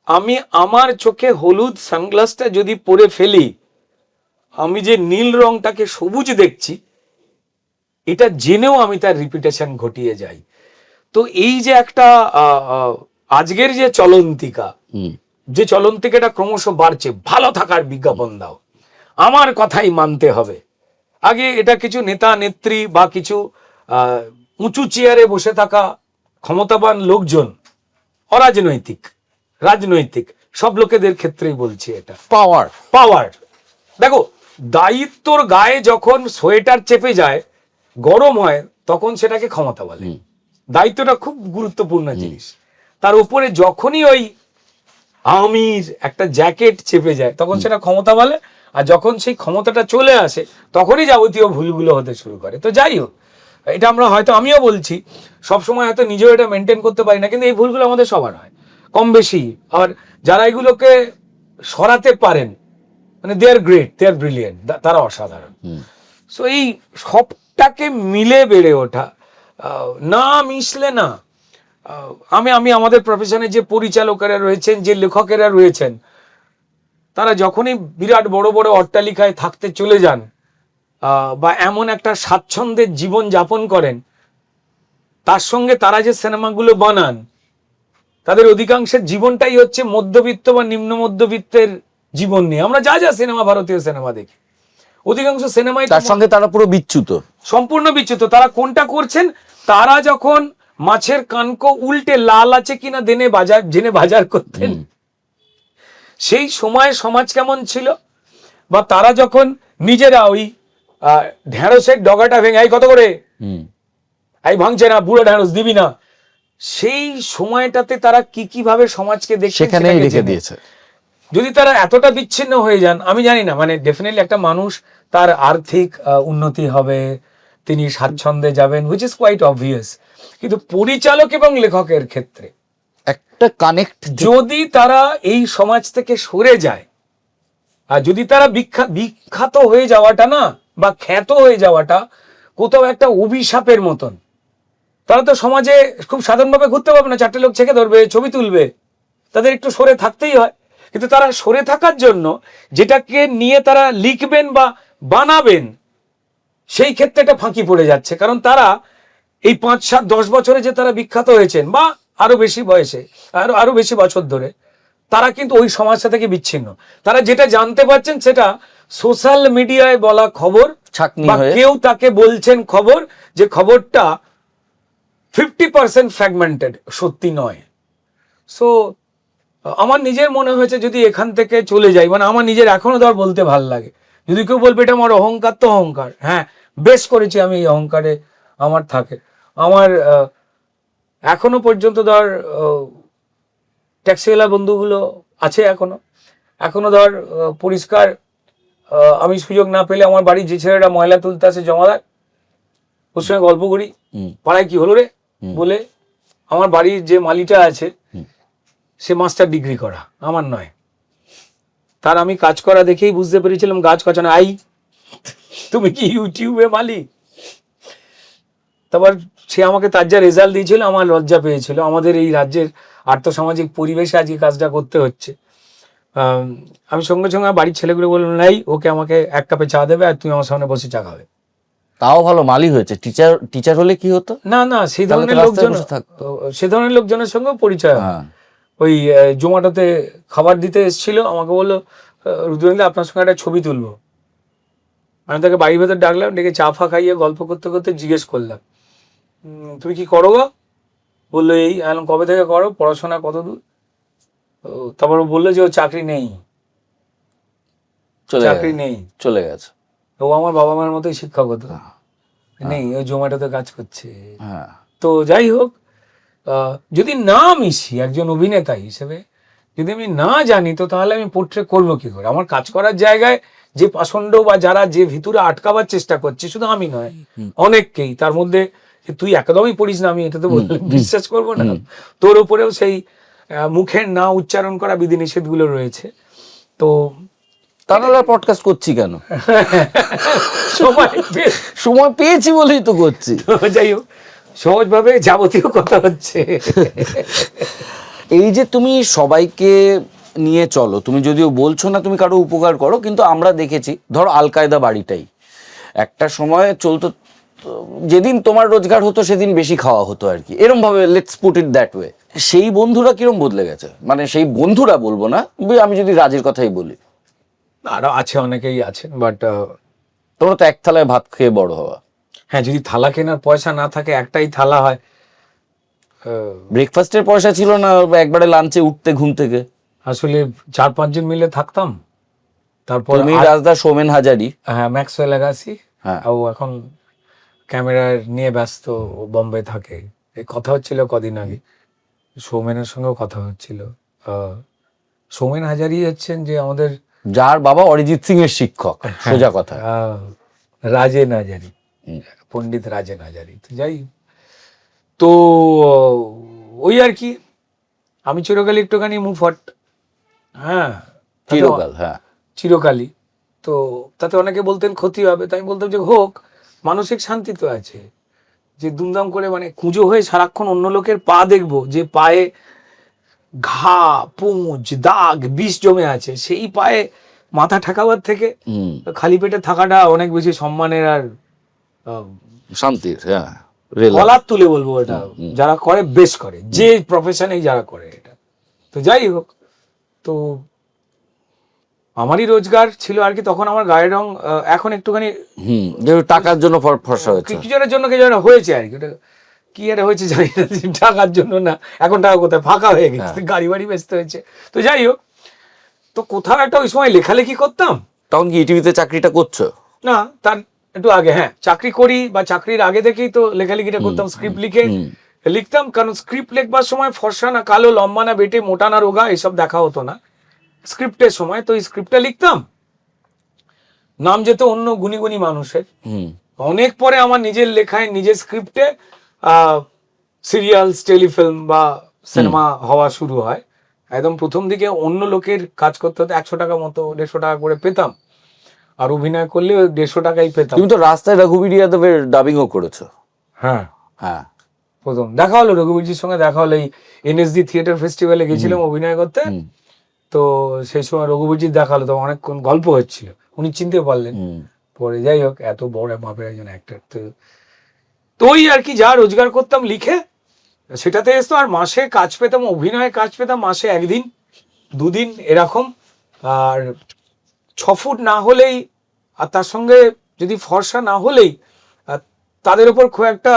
আমি আমার চোখে হলুদ সানগ্লাসটা যদি পরে ফেলি, আমি যে নীল রংটাকে সবুজ দেখছি এটা জেনেও আমি তার রিপিটেশন ঘটিয়ে যাই। তো এই যে একটা আজকের যে চলন্তিকা, যে চলন্তিকাটা ক্রমশ বাড়ছে, ভালো থাকার বিজ্ঞাপন দাও, আমার কথাই মানতে হবে। আগে এটা কিছু নেতা নেত্রী বা কিছু উঁচু চেয়ারে বসে থাকা ক্ষমতাবান লোকজন, অরাজনৈতিক রাজনৈতিক সব লোকেদের ক্ষেত্রেই বলছি, এটা পাওয়ার। দেখো, দায়িত্বর গায়ে যখন সোয়েটার চেপে যায়, গরম হয়, তখন সেটাকে ক্ষমতা বলে। দায়িত্বটা খুব গুরুত্বপূর্ণ জিনিস। তার উপরে যখনই ওই আমির একটা জ্যাকেট চেপে যায়, তখন সেটা ক্ষমতা বলে। আর যখন সেই ক্ষমতাটা চলে আসে, তখনই যাবতীয় ভুলগুলো হতে শুরু করে। তো যাই হোক, এটা আমরা হয়তো, আমিও বলছি সবসময় হয়তো নিজেও এটা মেনটেন করতে পারি না, কিন্তু এই ভুলগুলো আমাদের সবার হয় কম বেশি। আর যারা এগুলোকে সরাতে পারেন, মানে দে are great, they R brilliant, তারা অসাধারণ। সো এই সবটাকে মিলে বেড়ে ওঠা, না মিশলে না। আমি আমাদের প্রফেশনে যে পরিচালকেরা রয়েছেন, যে লেখকেরা রয়েছেন, তারা যখনই বিরাট বড় বড় অট্টালিকায় থাকতে চলে যান বা এমন একটা স্বাচ্ছন্দ্যের জীবন যাপন করেন, তার সঙ্গে তারা যে সিনেমাগুলো বানান, তাদের অধিকাংশের জীবনটাই হচ্ছে মধ্যবিত্ত বা নিম্ন মধ্যবিত্তের জীবন নিয়ে। আমরা যা যা সিনেমা, ভারতীয় সিনেমা দেখি, অধিকাংশ সিনেমায় তার সঙ্গে তারা পুরো বিচ্যুত, সম্পূর্ণ বিচ্যুত। তারা কোনটা করছেন, তারা যখন মাছের কানকো উল্টে লাল আছে কিনা জেনে বাজার করতেন, সেই সময় সমাজ কেমন ছিল, বা তারা যখন নিজেরা ওই ঢেঁড়সের ডগাটা ভেঙে, এই কত করে, এই ভাঙছে না, বুড়ো ঢেঁড়স দিবি না, সেই সময়টাতে তারা কি ভাবে সমাজকে দেখে সেখানেই রেখে দিয়েছে। যদি তারা এতটা বিচ্ছিন্ন হয়ে যান, আমি জানি না, মানে ডেফিনেটলি একটা মানুষ তার আর্থিক উন্নতি হবে, তিনি স্বাচ্ছন্দ্যে যাবেন, হুইচ ইজ কোয়াইট অবভিয়াস। কিন্তু পরিচালক এবং লেখকের ক্ষেত্রে একটা কানেক্ট, যদি তারা এই সমাজ থেকে সরে যায়, আর যদি তারা বিখ্যাত হয়ে যাওয়াটা না, বা খ্যাত হয়ে যাওয়াটা কোথাও একটা অভিশাপের মতন, তারা তো সমাজে খুব সাধারণভাবে ঘুরতে পারবে না, 4টে লোক ছেঁকে ধরবে, ছবি তুলবে, তাদের একটু সরে থাকতেই হয়। কিন্তু তারা সরে থাকার জন্য যেটাকে নিয়ে তারা লিখবেন বা বানাবেন, সেই ক্ষেত্রে এটা ফাঁকি পড়ে যাচ্ছে। কারণ তারা এই 5, 7, 10 বছরে যে তারা বিখ্যাত হয়েছেন, বা আরো বেশি বয়সে, আরো বেশি বছর ধরে, তারা কিন্তু ওই সমাজটা থেকে বিচ্ছিন্ন। তারা যেটা জানতে পারছেন সেটা সোশ্যাল মিডিয়ায় বলা খবর, বা কেউ তাকে বলছেন খবর, যে খবরটা 50% ফ্র্যাগমেন্টেড, সত্যি নয়। সো আমার নিজের মনে হয়েছে যদি এখান থেকে চলে যাই, মানে আমার নিজের এখনো ধর বলতে ভাল লাগে, যদি কেউ বলবে এটা আমার অহংকার, তো অহংকার, হ্যাঁ বেশ করেছি আমি, এই অহংকারে আমার থাকে। আমার এখনো পর্যন্ত ধর ট্যাক্সিওয়ালা বন্ধুগুলো আছে, এখনো ধর পরিষ্কার, আমি সুযোগ না পেলে আমার বাড়ির যে ছেলেটা ময়লা তুলতে আসে জমাদার, ওর সঙ্গে গল্প করি, পাড়ায় কি হলো রে বলে। আমার বাড়ির যে মালিটা আছে, সে মাস্টার ডিগ্রি করা, আমার নয়, তার আমি কাজ করা দেখেই বুঝতে পেরেছিলাম গাছ কচানো। আই তুমি কি ইউটিউবে মালিক? তারপর সে আমাকে তার যা রেজাল্ট দিয়েছিল আমার লজ্জা পেয়েছিল। আমাদের এই রাজ্যের আর্থসামাজিক পরিবেশে আজকে কাজটা করতে হচ্ছে। আমি সঙ্গে সঙ্গে বাড়ির ছেলেগুলো বললাম, নাই, ওকে আমাকে 1 কাপে চা দেবে আর তুমি আমার সামনে বসে চা খাবে। তাও ভালো, মালি হয়েছে। টিচার হলে কি হতো? না না, সেই ধরনের লোকজন, সে ধরনের লোকজনের সঙ্গে পরিচয় হয়। ওই জোম্যাটোতে খাবার দিতে এসেছিল, আমাকে বললো, রুদ্রেন্দা আপনার সঙ্গে একটা ছবি তুলবো। আমি তাকে বাড়ির ভেতর ডাকলাম, ডেকে চা ফা খাইয়ে গল্প করতে করতে জিজ্ঞেস করলাম, তুমি কি করো গো? বললো এই। আমি কবে থেকে করো, পড়াশোনা কত দূর? তারপর বললো যে ও চাকরি নেই, চাকরি নেই, চলে গেছে। ও আমার বাবা মার মতোই শিক্ষকতা নেই, ও জোম্যাটোতে কাজ করছে। তো যাই হোক, যদি না মিশি একজন অভিনেতা হিসেবে, যদি আমি না জানি, তো তাহলে আমি পোর্ট্রে করবো কি করে? আমার কাজ করার জায়গায় যে পাষণ্ড বা যারা যে ভিতরে আটকাবার চেষ্টা করছে, শুধু আমি নয়, অনেককেই, তার মধ্যে তুই একদমই পড়িস না, আমি এটা তো বিশ্বাস করবো না, তোর উপরেও সেই মুখের না উচ্চারণ করা বিধিনিষেধগুলো রয়েছে। তো তাহলে পডকাস্ট করছি কেন? সময় পেয়েছি বলেই তো করছি। যাই হোক, সহজভাবে যাবতীয় কথা হচ্ছে। এই যে তুমি সবাইকে নিয়ে চলো, তুমি যদিও বলছো না তুমি কারো উপকার করো, কিন্তু আমরা দেখেছি, ধরো আল কায়দা বাড়িটাই একটা সময় চলতো, যেদিন তোমার রোজগার হতো সেদিন বেশি খাওয়া হতো আর কি, এরম ভাবে, let's put it that way. সেই বন্ধুরা কিরম বদলে গেছে? মানে সেই বন্ধুরা বলবো না, আমি যদি রাজের কথাই বলি। আরো আছে, অনেকেই আছেন, বাট তোমরা তো এক থালায় ভাত খেয়ে বড় হওয়া। হ্যাঁ, যদি থালা কেনার পয়সা না থাকে, একটাই থালা হয়। ব্রেকফাস্টের পয়সা ছিল না, একবারে লাঞ্চে উঠতে ঘুম থেকে। আসলে 4-5 জন মিলে থাকতাম। তারপর তুমি, রাজদা, সৌমেন হাজারি, হ্যাঁ, ম্যাক্সওয়েল আগাসি, ও এখন ক্যামেরা নিয়ে ব্যস্ত, ও বোম্বে থাকে। এই কথা হচ্ছিল কদিন আগে, সৌমেনের সঙ্গেও কথা হচ্ছিল। সৌমেন হাজারি হচ্ছেন যে আমাদের, যার বাবা অরিজিৎ সিং এর শিক্ষক, সোজা কথা। রাজেন হাজারি, পণ্ডিত রাজেন হাজারি। তো যাই, তো ওই আর কি, আমি চিরকালই একটুখানি মুফট। হ্যাঁ, চিরকাল, হ্যাঁ, চিরকালই। তো তাতে অনেকে বলতেন ক্ষতি হবে, তাই আমি বলতাম যে হোক, মানসিক শান্তি তো আছে। যে দুমদাম করে মানে কুঁজো হয়ে সারাক্ষণ অন্য লোকের পা দেখবো, যে পায়ে ঘা, পুঁজ, দাগ, বিষ জমে আছে, সেই পায়ে মাথা ঠেকাবার থেকে খালি পেটে থাকাটা অনেক বেশি সম্মানের আর শান্তির। হ্যাঁ, গলার তুলে বলবো, এটা যারা করে বেশ করে, যে প্রফেশনে যারা করে এটা। তো যাই হোক, তো আমারই রোজগার ছিল আর কি তখন। আমার গায়ের রং এখন একটুখানি টাকার জন্য ফর্সা হয়েছে, কিছুজনের জন্য কিছু হয়েছে আর কি, ওটা কি একটা হয়েছে জানি না, টাকার জন্য না, এখন টাকা কোথায়, ফাঁকা হয়ে গেছে, গাড়ি বাড়ি বেচতে হয়েছে। তো যাই হোক, তো কোথাও একটা ওই সময় লেখালেখি করতাম। তখন কি ইটিভিতে চাকরিটা করছো? না, তার একটু আগে, হ্যাঁ, চাকরি করি বা চাকরির আগে থেকেই তো লেখালেখিটা করতাম, স্ক্রিপ্ট লিখতাম। কারণ স্ক্রিপ্ট লিখবার সময় ফর্সা না কালো, লম্বা না বেটে, মোটা না রোগা, এসব দেখা হতো না স্ক্রিপ্টের সময়। তো এই স্ক্রিপ্টটা লিখতাম, নাম যেত অন্য গুণী গুণী মানুষের। অনেক পরে আমার নিজের লেখায়, নিজের স্ক্রিপ্টে সিরিয়ালস, টেলিফিল্ম বা সিনেমা হওয়া শুরু হয়। একদম প্রথম দিকে অন্য লোকের কাজ করতে হতো, 100 টাকা মতো, 150 টাকা করে পেতাম, আর অভিনয় করলে 150 টাকাই পেতাম। তুমি তো রাস্তায় রঘুবীর যাদবের ডাবিংও করেছো। হ্যাঁ হ্যাঁ, প্রথম দেখা হলো রঘুবীরজির সঙ্গে, দেখা হলো এই NSD থিয়েটার ফেস্টিভ্যালে গেছিলাম অভিনয় করতে। তো সেই সময় রঘুবীরজির দেখা হলো, তো অনেকক্ষণ গল্প হচ্ছিল, উনি চিনতে পারলেন পরে। যাই হোক, এত বড় মাপের একজন অ্যাক্টর। তো ওই আর কি, যা রোজগার করতাম লিখে, সেটাতে এসতো। আর মাসে কাজ পেতাম, অভিনয়ে কাজ পেতাম মাসে 1 দিন 2 দিন এরকম। আর 6 ফুট না হলেই, আর তার সঙ্গে যদি ফর্সা না হলেই, তাদের উপর খুব একটা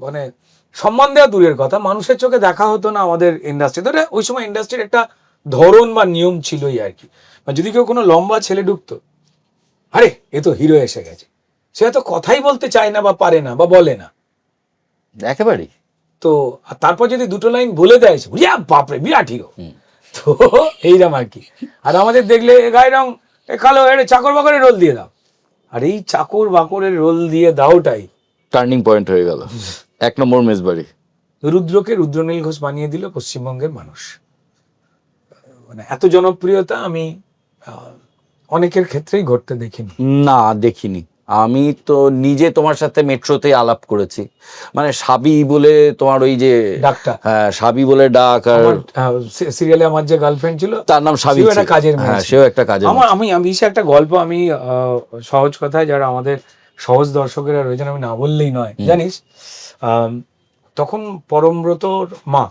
মানে সম্মান দেওয়া দূরের কথা, মানুষের চোখে দেখা হতো না আমাদের ইন্ডাস্ট্রিতে। ওই সময় ইন্ডাস্ট্রির একটা ধরন বা নিয়ম ছিলই আর কি। যদি কেউ কোনো লম্বা ছেলে ঢুকতো, আরে এ তো হিরো এসে গেছে, সে হয়তো কথাই বলতে চায় না বা পারে না বা বলে না একেবারেই। তো তারপর যদি 2টো লাইন বলে দেয়, বাপরে বিরাট হিরো। তো এইরকম আর কি। আর আমাদের দেখলে গায়ের রং কালো, চাকর বাকরের রোল দিয়ে দাও। আর এই চাকর বাকরের রোল দিয়ে দাওটাই টার্নিং পয়েন্ট হয়ে গেল। 1 নম্বর মেজবাড়ি। রুদ্রকে রুদ্রনীল ঘোষ বানিয়ে দিল পশ্চিমবঙ্গের মানুষ। মানে এত জনপ্রিয়তা আমি অনেকের ক্ষেত্রেই ঘটতে দেখিনি। না, দেখিনি। আমি তো নিজে তোমার সাথে মেট্রোতে আলাপ করেছি, মানে সাবি বলে তোমার ওই যে ডাক্তার, হ্যাঁ সাবি বলে ডাক, আর আমার সিরিয়ালে আমার যে গার্লফ্রেন্ড ছিল তার নাম সাবি সেও একটা ছিল। কাজের মেয়ে হ্যাঁ ছিল। সেও একটা কাজের আমার মেয়ে ছিল। আমি সে একটা গল্প, আমি সহজ কথায় যারা আমাদের সহজ দর্শকেরা রয়েছেন, আমি না বললেই নয়, জানিস তখন পরমব্রতর মা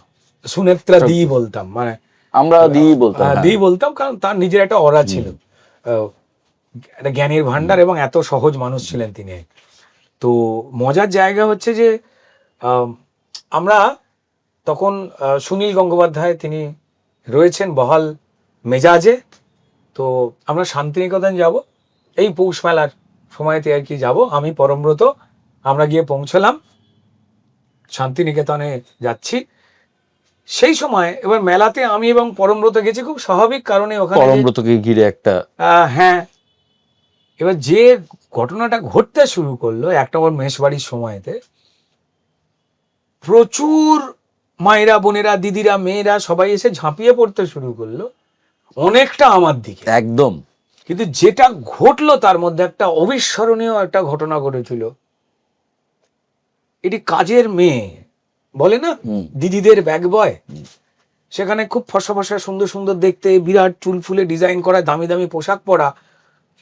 সুনেত্রা দি বলতাম, মানে আমরা দিই বলতাম। হ্যাঁ। দি বলতাম, কারণ তার নিজের একটা অরা ছিল, একটা জ্ঞানের ভান্ডার, এবং এত সহজ মানুষ ছিলেন তিনি। তো মজার জায়গা হচ্ছে যে আমরা তখন সুনীল গঙ্গোপাধ্যায় তিনি রয়েছেন বহাল মেজাজে, তো আমরা শান্তিনিকেতন যাব এই পৌষ মেলার সময়তে আর কি যাব, আমি পরমব্রত আমরা গিয়ে পৌঁছলাম শান্তিনিকেতনে যাচ্ছি। সেই সময় এবার মেলাতে আমি এবং পরমব্রত গেছি খুব স্বাভাবিক কারণে, ওখানে পরমব্রতকে ঘিরে একটা হ্যাঁ, এবার যে ঘটনাটা ঘটতে শুরু করলো একটা ওর মেষ বাড়ির সময়তে, প্রচুর মায়েরা, বোনেরা, দিদিরা, মেয়েরা সবাই এসে ঝাঁপিয়ে পড়তে শুরু করলো অনেকটা আমার দিকে একদম। কিন্তু যেটা ঘটলো তার মধ্যে একটা অবিস্মরণীয় একটা ঘটনা ঘটেছিল। এটি কাজের মেয়ে বলে না, দিদিদের ব্যাগ বয়, সেখানে খুব ফসা ফসা সুন্দর সুন্দর দেখতে, বিরাট চুল ফুলে ডিজাইন করা, দামি দামি পোশাক পরা,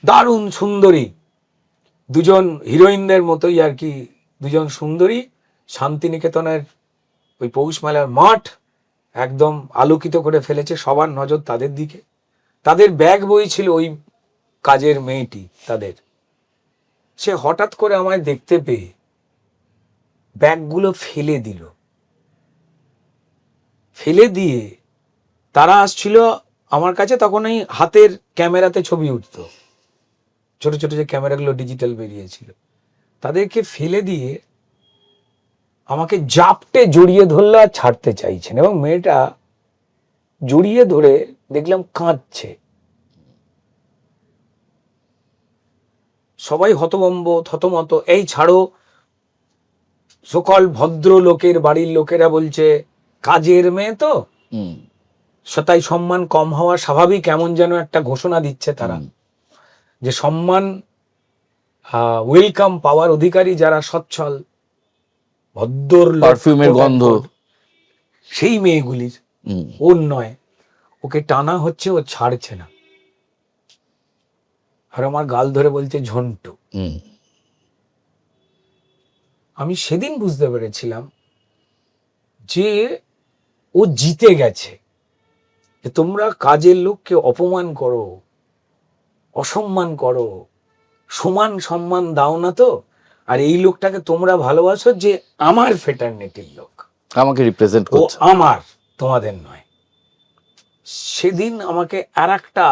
দারুণ সুন্দরী দুজন হিরোইনদের মতোই আর কি, দুজন সুন্দরী শান্তিনিকেতনের ওই পৌষ মেলার মাঠ একদম আলোকিত করে ফেলেছে, সবার নজর তাদের দিকে। তাদের ব্যাগ বই ছিল ওই কাজের মেয়েটি তাদের। সে হঠাৎ করে আমায় দেখতে পেয়ে ব্যাগগুলো ফেলে দিল, ফেলে দিয়ে তারা আসছিল আমার কাছে, তখন এই হাতের ক্যামেরাতে ছবি উঠতো, ছোট ছোট যে ক্যামেরাগুলো ডিজিটাল বেরিয়েছিল, তাদেরকে ফেলে দিয়ে আমাকে জাপটে জড়িয়ে ধরলো আর ছাড়তে চাইছেন, এবং মেয়েটা জড়িয়ে ধরে দেখলাম কাঁদছে। সবাই হতভম্ব থতমত, এই ছাড়ো, সকল ভদ্র লোকের বাড়ির লোকেরা বলছে কাজের মেয়ে তো, তাই সম্মান কম হওয়া স্বাভাবিক, এমন যেন একটা ঘোষণা দিচ্ছে তারা, যে সম্মান ওয়েলকাম পাওয়ার অধিকারী যারা সচ্ছল ভদ্র পারফিউমের গন্ধ সেই মেয়েগুলির, ওর নয়, ওকে টানা হচ্ছে, ও ছাড়ছে না, আর আমার গাল ধরে বলছে ঝন্টু। আমি সেদিন বুঝতে পেরেছিলাম যে ও জিতে গেছে, যে তোমরা কাজের লোককে অপমান করো, অসম্মান করো, সমান সম্মান দাও না তো, আর এই লোকটাকে তোমরা ভালোবাসো যে আমার ফ্রেটার্নিটির লোক, আমাকে রিপ্রেজেন্ট ও করছে, আমার, তোমাদের নয়। সেদিন আমাকে আর একটা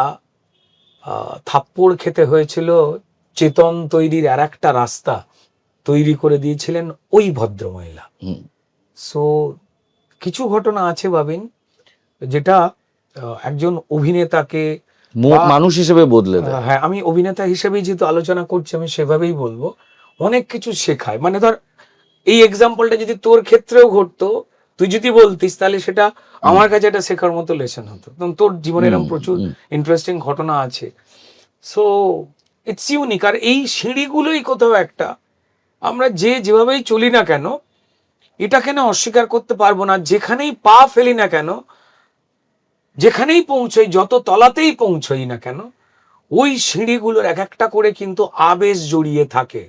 থাপ্পড় খেতে হয়েছিল, চেতন তৈরির আর একটা রাস্তা তৈরি করে দিয়েছিলেন ওই ভদ্রমহিলা। সো কিছু ঘটনা আছে ভাবিন, যেটা একজন অভিনেতাকে মানুষ হিসেবে বদলে দেয়। হ্যাঁ, আমি অভিনেতা হিসেবেই যেহেতু আলোচনা করছি, আমি সেভাবেই বলবো, অনেক কিছু শেখায়। মানে ধর এই এক্সাম্পলটা যদি তোর ক্ষেত্রেও ঘটতো, তুই যদি বলতিস, তাহলে সেটা আমার কাছে একটা শেখার মতো লেসন হতো। তোর জীবনে এরকম প্রচুর ইন্টারেস্টিং ঘটনা আছে। So it's unique. আর এই সিঁড়িগুলোই কোথাও একটা, আমরা যেভাবেই চলি না কেন, এটা কেন অস্বীকার করতে পারবো না, যেখানেই পা ফেলি না কেন, যেখানেই পৌঁছই, যত তলাতেই পৌঁছই না কেন, ওই সিঁড়িগুলোর এক একটা করে কিন্তু আবেশ জড়িয়ে থাকে।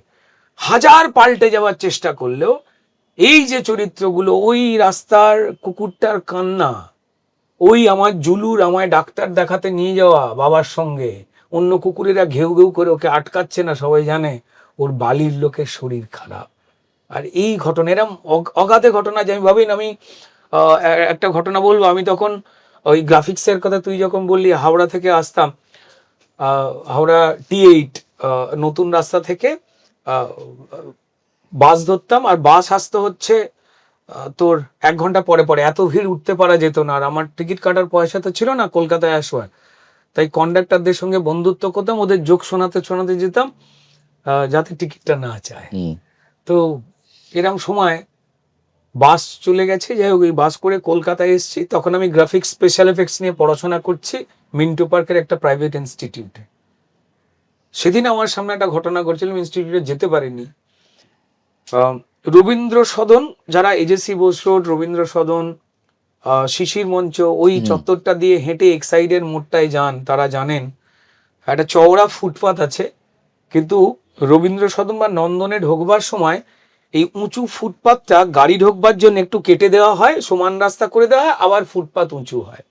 হাজার পাল্টে যাওয়ার চেষ্টা করলেও এই যে চরিত্রগুলো, ওই রাস্তার কুকুরটার কান্না, ওই আমার জুলুর আমায় ডাক্তার দেখাতে নিয়ে যাওয়া বাবার সঙ্গে, অন্য কুকুরেরা ঘেউ ঘেউ করে ওকে আটকাচ্ছে না, সবাই জানে ওর বালির লোকের শরীর খারাপ। আর এই ঘটনা এরম অগাধে ঘটনা, যে আমি ভাবিন, আমি একটা ঘটনা বলবো। আমি তখন ওই গ্রাফিক্সের কথা তুই যখন বললি, হাওড়া থেকে আসতাম, হাওড়া T8 নতুন রাস্তা থেকে বাস ধরতাম, আর বাস আসতে হচ্ছে তোর 1 ঘন্টা পরে পরে, এত ভিড় উঠতে পারা যেত না, আর আমার টিকিট কাটার পয়সা তো ছিল না কলকাতায় আসবার, তাই কন্ডাক্টরদের সঙ্গে বন্ধুত্ব করতাম, ওদের জোক শোনাতে শোনাতে যেতাম যাতে টিকিটটা না চায়। তো এরকম সময় বাস চলে গেছে, যাই হোক, এই বাস করে কলকাতায় এসেছি, তখন আমি গ্রাফিক্স স্পেশাল এফেক্টস নিয়ে পড়াশোনা করছি। মিন্টো পার্কের একটা প্রাইভেট ইনস্টিটিউটে। সেদিন আমার সামনে একটা ঘটনা ঘটছিল, ইনস্টিটিউটে যেতে পারিনি। রবীন্দ্র সদন, যারা এজেসি বোস রোড, রবীন্দ্র সদন, শিশির মঞ্চ, ওই চত্বরটা দিয়ে হেঁটে এক্সাইডের মোড়টায় যান, তারা জানেন একটা চওড়া ফুটপাত আছে, কিন্তু রবীন্দ্র সদন বা নন্দনে ঢোকবার সময় এই উঁচু ফুটপাতটা গাড়ি ঢোকবার জন্য একটু কেটে দেওয়া হয়, সমান রাস্তা করে দেওয়া হয়, আবার ফুটপাত উঁচু হয়।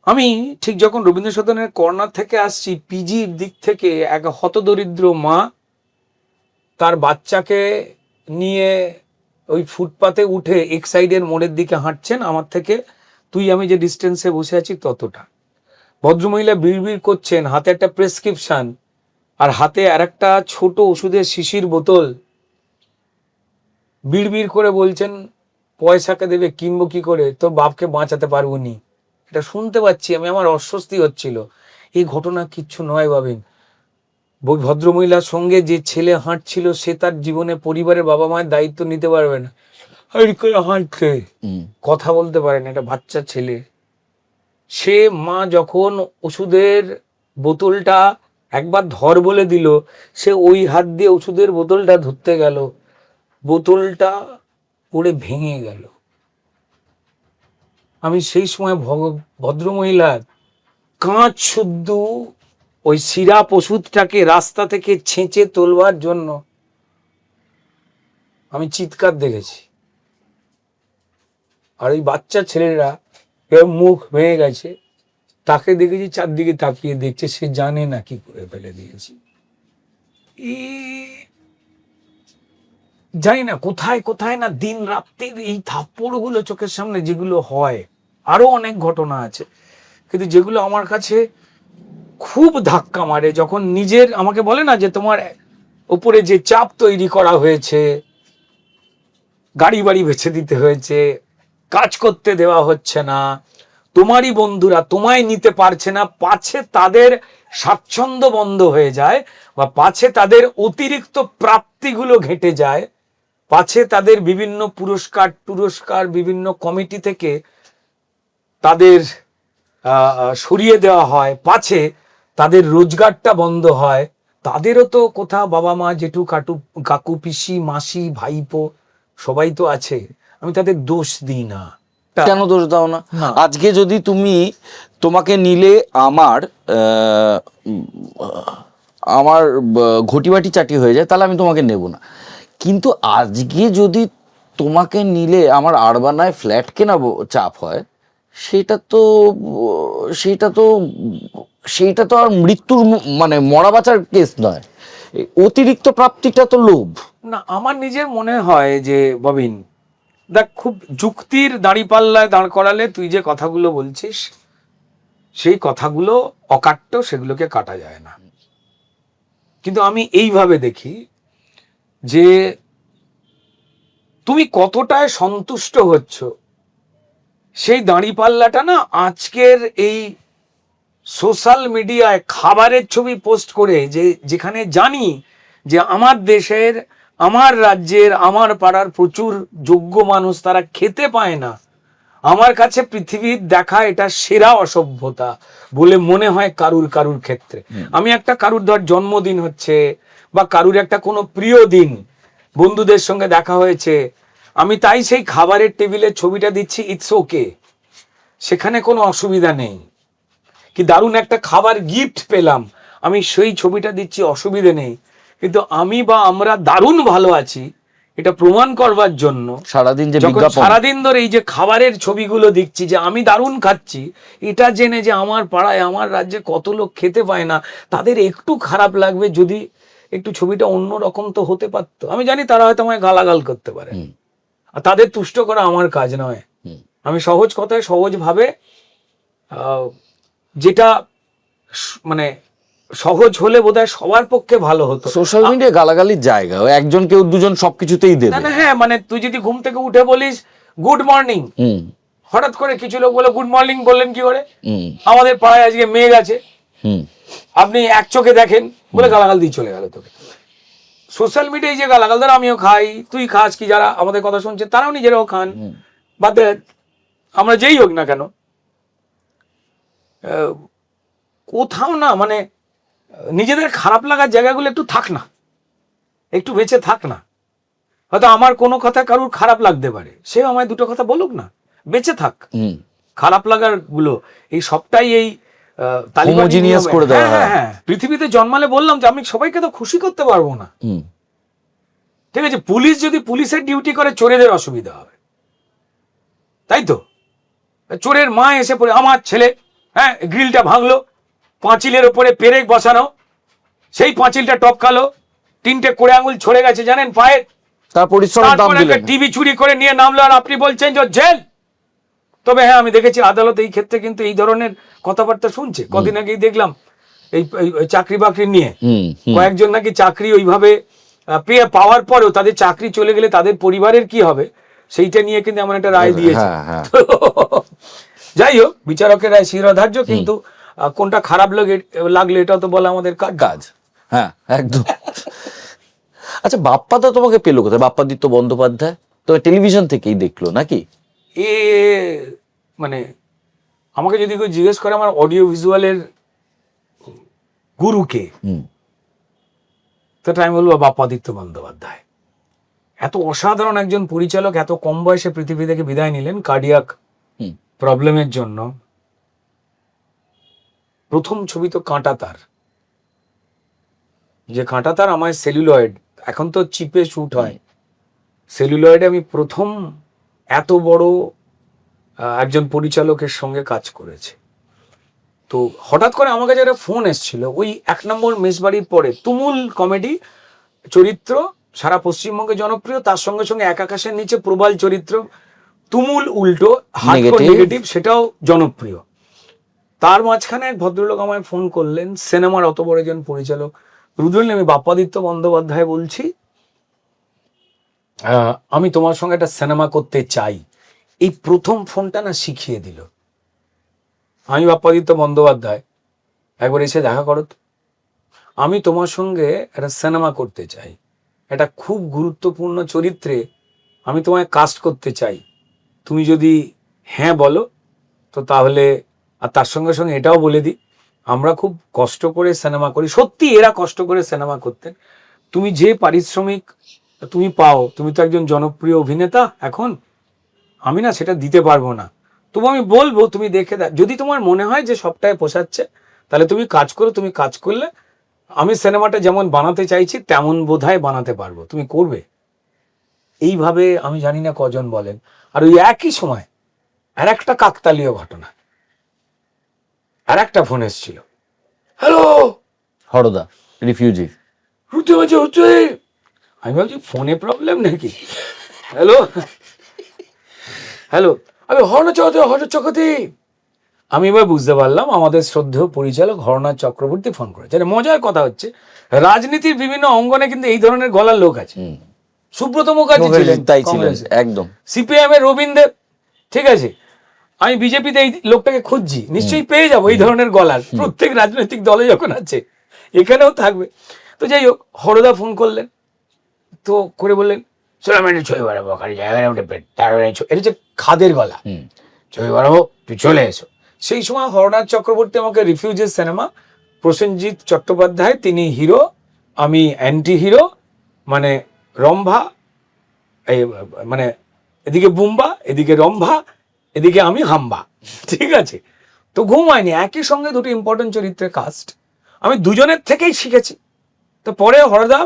আমি ঠিক যখন রবীন্দ্র সদনের কর্নার থেকে আসছি, পিজির দিক থেকে এক হতদরিদ্র মা তার বাচ্চাকে নিয়ে ওই ফুটপাতে উঠে এক্সাইডের মোড়ের দিকে হাঁটছেন, আমার থেকে তুই আমি যে ডিস্টেন্সে বসে আছি ততটা। ভদ্রমহিলা বিড়বিড় করছেন, হাতে একটা প্রেসক্রিপশন আর হাতে আর একটা ছোট ওষুধের শিশির বোতল, বিড়বিড় করে বলছেন পয়সাকে দেবে, কিনবো কি করে, তোর বাপকে বাঁচাতে পারবো নি। এটা শুনতে পাচ্ছি আমি, আমার অস্বস্তি হচ্ছিল। এই ঘটনা কিচ্ছু নয় ভাবেন, ভদ্রমহিলার সঙ্গে যে ছেলে হাঁটছিল সে তার জীবনে পরিবারের বাবা মায়ের দায়িত্ব নিতে পারবে না, হাঁটছে, কথা বলতে পারে না, একটা বাচ্চা ছেলে। সে মা যখন ওষুধের বোতলটা একবার ধর বলে দিল, সে ওই হাত দিয়ে ওষুধের বোতলটা ধরতে গেল, বোতলটা পড়ে ভেঙে গেল। আমি সেই সময় ভদ্রমহিলার কাঁচ শুদ্ধ ওই সিরাপ ওষুধটাকে রাস্তা থেকে ছেঁচে তোলবার জন্য আমি চিৎকার দেখেছি। আর ওই বাচ্চা ছেলেরা মুখ ভেঙে গেছে, তাকে দেখেছি চারদিকে তাকিয়ে দেখছে, সে জানে না কি করে ফেলে দিয়েছি। জানি না কোথায় কোথায় না দিন রাত্রির এই থাপ্পড়গুলো চোখের সামনে যেগুলো হয়, আরো অনেক ঘটনা আছে, কিন্তু যেগুলো আমার কাছে খুব ধাক্কা মারে, যখন নিজের আমাকে বলে না যে তোমার উপরে যে চাপ তৈরি করা হয়েছে, গাড়ি বাড়ি বেছে দিতে হয়েছে, কাজ করতে দেওয়া হচ্ছে না, তোমারই বন্ধুরা তোমায় নিতে পারছে না, পাছে তাদের স্বাচ্ছন্দ্য বন্ধ হয়ে যায়, বা পাছে তাদের অতিরিক্ত প্রাপ্তিগুলো ঘেঁটে যায়, পাছে তাদের বিভিন্ন পুরস্কার বিভিন্ন কমিটি থেকে তাদের সরিয়ে দেওয়া হয়, পাছে তাদের রোজগারটা বন্ধ হয়, তাদেরও তো কোথাও বাবা মা জেঠু কাকু পিসি মাসি ভাইপো সবাই তো আছে, আমি তাদের দোষ দিই না। কেন দোষ দাও না? আজকে যদি তোমাকে নিলে আমার আমার ঘটিবাটি চাটি হয়ে যায়, তাহলে আমি তোমাকে নেব না। কিন্তু আজকে যদি তোমাকে নিলে আমার আরবানায় ফ্ল্যাট কেনা চাপ হয়, সেটা তো আর মৃত্যুর মানে মরা বাঁচার কেস নয়, অতিরিক্ত প্রাপ্তিটা তো লোভ না। আমার নিজের মনে হয় যে ববিন দেখ, খুব যুক্তির দাঁড়িপাল্লায় দাঁড় করালে তুই যে কথাগুলো বলছিস সেই কথাগুলো অকাট্য, সেগুলোকে কাটা যায় না। কিন্তু আমি এইভাবে দেখি যে তুমি কতটায় সন্তুষ্ট হচ্ছ, সেই দাঁড়িপাল্লাটা না আজকের এই সোশ্যাল মিডিয়ায় খাবারের ছবি পোস্ট করে, যেখানে জানি যে আমার দেশের, আমার রাজ্যের, আমার পাড়ার প্রচুর যোগ্য মানুষ তারা খেতে পায় না, আমার কাছে পৃথিবীর দেখা এটা সেরা অসভ্যতা বলে মনে হয় কারুর ক্ষেত্রে। আমি একটা কারুর ধর জন্মদিন হচ্ছে বা কারুর একটা কোনো প্রিয় দিন, বন্ধুদের সঙ্গে দেখা হয়েছে, আমি তাই সেই খাবারের টেবিলের ছবিটা দিচ্ছি, ইটস ওকে, সেখানে কোনো অসুবিধা নেই। কি দারুণ একটা খাবার গিফট পেলাম, আমি সেই ছবিটা দিচ্ছি, অসুবিধে নেই। কিন্তু আমি বা আমরা দারুণ ভালো আছি এটা প্রমাণ করবার জন্য সারাদিন ধরে এই যে খাবারের ছবিগুলো দেখছি যে আমি দারুণ খাচ্ছি, এটা জেনে যে আমার পাড়ায় আমার রাজ্যে কত লোক খেতে পায় না, তাদের একটু খারাপ লাগবে যদি একটু ছবিটা অন্য রকম তো হতে পারতো। আমি জানি তারা হয়তো আমায় গালাগাল করতে পারে, আর তাদের তুষ্ট করা আমার কাজ নয়। আমি সহজ কথায় সহজভাবে, যেটা মানে সহজ হলে বোধহয় সবার পক্ষে ভালো হতো। সোশ্যাল মিডিয়া গালাগালির জায়গা, একজন কেউ দুজন সবকিছুতেই দেবে না। হ্যাঁ, মানে তুই যদি ঘুম থেকে উঠে বলিস গুড মর্নিং, হঠাৎ করে কিছু লোক বলে গুড মর্নিং বললেন কি করে, আমাদের পাড়ায় আজকে মেঘ আছে, আপনি এক চোখে দেখেন, বলে গালাগাল দিয়ে চলে গেল তোকে। সোশ্যাল মিডিয়ায় যে গালাগাল, ধর আমিও খাই, তুই খাস, কি যারা আমাদের কথা শুনছে তারাও নিজেরাও খান, বাদ আমরা যেই হোক না কেন, কোথাও না মানে নিজেদের খারাপ লাগার জায়গাগুলো একটু থাক না, একটু বেঁচে থাক না। হয়তো আমার কোনো কথা কারুর খারাপ লাগতে পারে, সে আমায় দুটো কথা বলুক না, বেঁচে থাক। খারাপ লাগার গুলো এই সবটাই এই হোমোজিনিয়াস করে দেওয়া হয়। হ্যাঁ, পৃথিবীতে জন্মালে বললাম যে আমি সবাইকে তো খুশি করতে পারবো না। ঠিক আছে, পুলিশ যদি পুলিশের ডিউটি করে চোরেদের অসুবিধা হবে, তাই তো? চোরের মা এসে পড়ে আমার ছেলে হ্যাঁ গ্রিলটা ভাঙলো, পাঁচিলের ওপরে পেরেক বসানো, সেই পাঁচিলটা টপকালো, 3টে কোড়ে আঙুল ছড়ে গেছে জানেন পায়ের, তার পরিশ্রমের দাম দিলেন, টিভি চুরি করে নিয়ে নামলো, আর আপনি বলছেন যে জেল। তবে হ্যাঁ, আমি দেখেছি আদালত এই ক্ষেত্রে কিন্তু এই ধরনের কথাবার্তা শুনছে। কদিন আগেই দেখলাম এই চাকরি বাকরি নিয়ে কয়েকজন নাকি চাকরি ওইভাবে পাওয়ার পরেও তাদের চাকরি চলে গেলে তাদের পরিবারের কি হবে সেইটা নিয়ে কিন্তু এমন একটা রায় দিয়েছে। যাই হোক, বিচারকের রায় শিরোধার্য, কিন্তু কোনটা খারাপ লাগলে এটাও তো বলা আমাদের কাজ। হ্যাঁ একদম। আচ্ছা, বাপ্পাদা তোমাকে পেলো কোথায়? বাপ্পাদিত্য বন্দ্যোপাধ্যায় তো টেলিভিশন থেকেই দেখলো নাকি? মানে আমাকে যদি কেউ জিজ্ঞেস করে আমার অডিও ভিজুয়ালের গুরুকে, তো আমি বলবো বাপ্পাদিত্য বন্দ্যোপাধ্যায়। এত অসাধারণ একজন পরিচালক, এত কম বয়সে পৃথিবী থেকে বিদায় নিলেন কার্ডিয়াক প্রবলেমের জন্য। প্রথম ছবি তো কাঁটাতার, যে কাঁটাতার আমার সেলুলয়েড, এখন তো চিপে শুট হয়, সেলুলয়েডে আমি প্রথম এত বড় একজন পরিচালকের সঙ্গে কাজ করেছি। তো হঠাৎ করে আমার কাছে একটা ফোন এসেছিল, ওই 1 নম্বর মেসবাড়ির পরে তুমুল কমেডি চরিত্র, সারা পশ্চিমবঙ্গে জনপ্রিয়, তার সঙ্গে সঙ্গে এক আকাশের নিচে প্রবাল চরিত্র, তুমুল উল্টো হার্ডকোর নেগেটিভ, সেটাও জনপ্রিয়। তার মাঝখানে এক ভদ্রলোক আমায় ফোন করলেন, সিনেমার অত বড় একজন পরিচালক। রুদ্রনীল, আমি বাপ্পাদিত্য বন্দ্যোপাধ্যায় বলছি, আমি তোমার সঙ্গে একটা সিনেমা করতে চাই। এই প্রথম ফোনটা না শিখিয়ে দিল, আমি বাপ্পাদিত্য বন্দ্যোপাধ্যায়, একবার এসে দেখা করো তো, আমি তোমার সঙ্গে একটা সিনেমা করতে চাই, একটা খুব গুরুত্বপূর্ণ চরিত্রে আমি তোমায় কাস্ট করতে চাই, তুমি যদি হ্যাঁ বলো তো তাহলে। আর তার সঙ্গে সঙ্গে এটাও বলে দিই, আমরা খুব কষ্ট করে সিনেমা করি, সত্যি এরা কষ্ট করে সিনেমা করতেন। তুমি যে পারিশ্রমিক তুমি পাও, তুমি তো একজন জনপ্রিয় অভিনেতা এখন, আমি না সেটা দিতে পারবো না, তবু আমি বলবো তুমি দেখে দেখ, যদি তোমার মনে হয় যে সবটাই পোষাচ্ছে তাহলে তুমি কাজ করো, তুমি কাজ করলে আমি সিনেমাটা যেমন বানাতে চাইছি তেমন বোধহয় বানাতে পারবো, তুমি করবে। এইভাবে আমি জানি না কজন বলেন। আর ওই একই সময় আর একটা কাকতালীয় ঘটনা, আর একটা ফোন এসেছিল, হ্যালো হরদা রিফিউজি, আমি ভাবছি ফোনে প্রবলেম নাকি, হ্যালো হ্যালো, আমি হরনাথ চক্রবর্তী। আমি এবার বুঝতে পারলাম আমাদের শ্রদ্ধেয় পরিচালক হরনাথ চক্রবর্তী ফোন করেছে। মজার কথা হচ্ছে, রাজনীতির বিভিন্ন অঙ্গনে কিন্তু এই ধরনের গলার লোক আছে। সুব্রত মুখার্জি ছিলেন, তাই ছিলেন একদম, সিপিএম এর রবীন্দ্র, ঠিক আছে, আমি বিজেপিতে এই লোকটাকে খুঁজছি, নিশ্চয়ই পেয়ে যাবো এই ধরনের গলার, প্রত্যেক রাজনৈতিক দলে যখন আছে এখানেও থাকবে। তো যাই হোক, হরদা ফোন করলেন, তো করে বললেন সোলামেন্টের ছবি বাড়াবো, এটা হচ্ছে খাদের গলা, ছবি বাড়াবো, তুই চলে এসো। সেই সময় হরনাথ চক্রবর্তী আমাকে রিফিউজির সিনেমা, প্রসেনজিৎ চট্টোপাধ্যায় তিনি হিরো, আমি অ্যান্টি হিরো, মানে রম্ভা, এই মানে এদিকে বুম্বা, এদিকে রম্ভা, এদিকে আমি হাম্বা, ঠিক আছে। তো ঘুমায়নি, একই সঙ্গে দুটো ইম্পর্টেন্ট চরিত্রের কাস্ট, আমি দুজনের থেকেই শিখেছি। তো পরে হরদা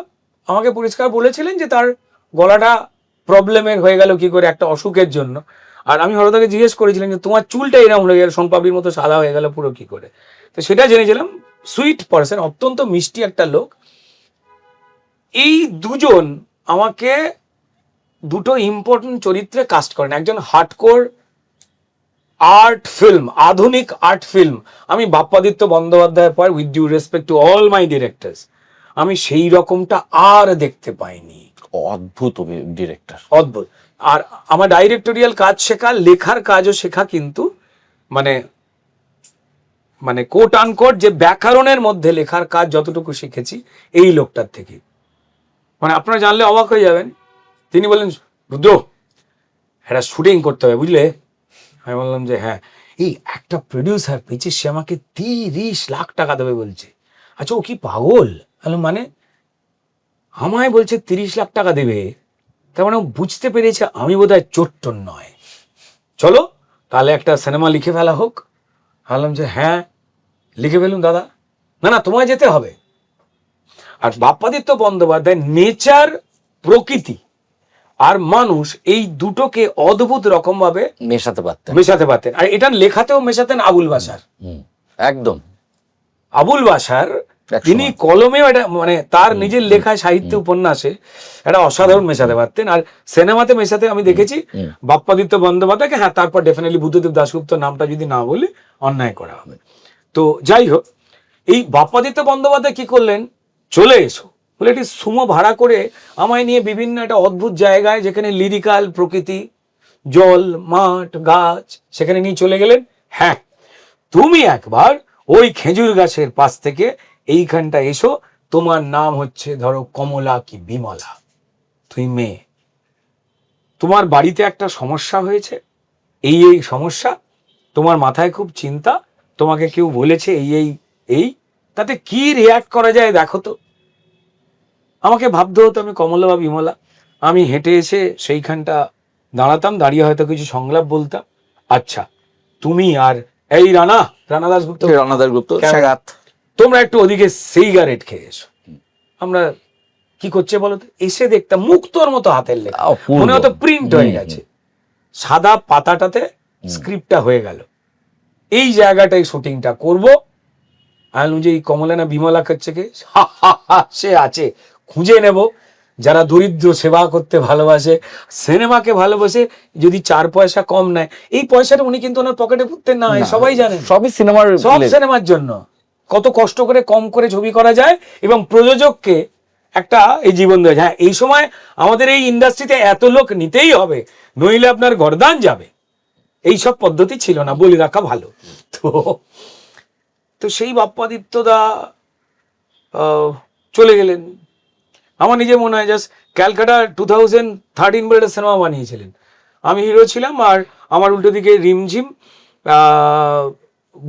আমাকে পরিষ্কার বলেছিলেন যে তার গলাটা প্রবলেমের হয়ে গেল কি করে, একটা অসুখের জন্য। আর আমি হরদাকে জিজ্ঞেস করেছিলাম যে তোমার চুলটা এরকম হয়ে গেল, সোনপাপড়ির মতো সাদা হয়ে গেল পুরো কি করে। তো সেটা জেনেছিলাম, সুইট পার্সন, অত্যন্ত মিষ্টি একটা লোক। এই দুজন আমাকে দুটো ইম্পর্টেন্ট চরিত্রে কাস্ট করেন, একজন হার্ডকোর আর্ট ফিল্ম, আধুনিক আর্ট ফিল্ম, আমি বাপ্পাদিত্য বন্দ্যোপাধ্যায়ের পর, with due respect to all my directors, আমি সেই রকমটা আর দেখতে পাইনি। অদ্ভুত ডিরেক্টর, অদ্ভুত। আর আমার ডাইরেক্টোরিয়াল কাজ শেখা, লেখার কাজও শেখা, কিন্তু মানে মানে কোট আনকোট যে ব্যাকরণের মধ্যে লেখার কাজ যতটুকু শিখেছি এই লোকটার থেকে, মানে আপনারা জানলে অবাক হয়ে যাবেন। তিনি বললেন রুদ্র একটা শুটিং করতে হবে বুঝলে, আমি বললাম যে হ্যাঁ। এই একটা প্রডিউসার পেয়েছে, সে আমাকে 30 লাখ টাকা দেবে বলছে। আচ্ছা ও কি পাগল? মানে আমায় বলছে 30 লাখ টাকা দেবে, তার মানে ও বুঝতে পেরেছে আমি বোধহয় চোট্টন নয়, চলো তাহলে একটা সিনেমা লিখে ফেলা হোক। ভাবলাম যে হ্যাঁ লিখে ফেলুন দাদা। না না তোমায় যেতে হবে। আর বাপ্পাদিত্য বন্দ্যোপাধ্যায় নেচার, প্রকৃতি আর মানুষ, এই দুটোকে অদ্ভুত রকম ভাবে মেশাতে পারতেন। আর এটা লেখাতেও মেশাতেন আবুল বাশার, একদম আবুল বাশার। তিনি কলমেও এটা মানে তার নিজের লেখা সাহিত্য উপন্যাসে একটা অসাধারণ মেশাতে পারতেন। আর সিনেমাতে মেশাতে আমি দেখেছি বাপ্পাদিত্য বন্দ্যোপাধ্যায়কে। হ্যাঁ তারপর ডেফিনেটলি বুদ্ধদেব দাশগুপ্ত নামটা যদি না বলি অন্যায় করা হবে। তো যাই হোক, এই বাপ্পাদিত্য বন্দ্যোপাধ্যায় কি করলেন, চলে এসো বলে একটি সুমো ভাড়া করে আমায় নিয়ে বিভিন্ন একটা অদ্ভুত জায়গায়, যেখানে লিরিক্যাল প্রকৃতি, জল, মাঠ, গাছ, সেখানে নিয়ে চলে গেলেন। হ্যাঁ তুমি একবার ওই খেজুর গাছের পাশ থেকে এইখানটা এসো, তোমার নাম হচ্ছে ধরো কমলা কি বিমলা, তুই মেয়ে, তোমার বাড়িতে একটা সমস্যা হয়েছে, এই এই সমস্যা, তোমার মাথায় খুব চিন্তা, তোমাকে কেউ বলেছে এই এই এই, তাতে কি রিয়াক্ট করা যায় দেখো তো। আমাকে ভাবতে হতো আমি কমলা বা বিমলা। আমি হেঁটে এসে সেইখানটা দাঁড়াতাম, দাঁড়িয়ে হয়তো কিছু সংলাপ বলতাম। আচ্ছা তুমি আর এই রানা দাশগুপ্ত তোমরা একটু ওদিকে সিগারেট খেয়ে এসো। আমরা কি করছে বলো তো, এসে দেখতাম মুক্তোর মতো হাতের লেখা, মনে হতো প্রিন্ট হয়ে গেছে, সাদা পাতাটাতে স্ক্রিপ্টটা হয়ে গেল। এই জায়গাটায় শুটিংটা করবো। আমি যে কমলা না বিমলা করছে কে, সে আছে, খুঁজে নেব। যারা দরিদ্র সেবা করতে ভালোবাসে, সিনেমাকে ভালোবাসে, যদি 4 পয়সা কম নেয়, এই পয়সাটা উনি কিন্তু ওনার পকেটে পুঁততেন না, সবাই জানেন, সবই সব সিনেমার জন্য কত কষ্ট করে কম করে ছবি করা যায় এবং প্রযোজককে একটা এই জীবন দেয়। হ্যাঁ এই সময় আমাদের এই ইন্ডাস্ট্রিতে এত লোক নিতেই হবে, নইলে আপনার গরদান যাবে, এই সব পদ্ধতি ছিল না, বলে রাখা ভালো। তো সেই বাপ্পাদিত্য দা চলে গেলেন। আমার নিজে মনে হয় জাস্ট ক্যালকাটা 2013 বলে একটা সিনেমা বানিয়েছিলেন, আমি হিরো ছিলাম, আর আমার উল্টো দিকে রিমঝিম,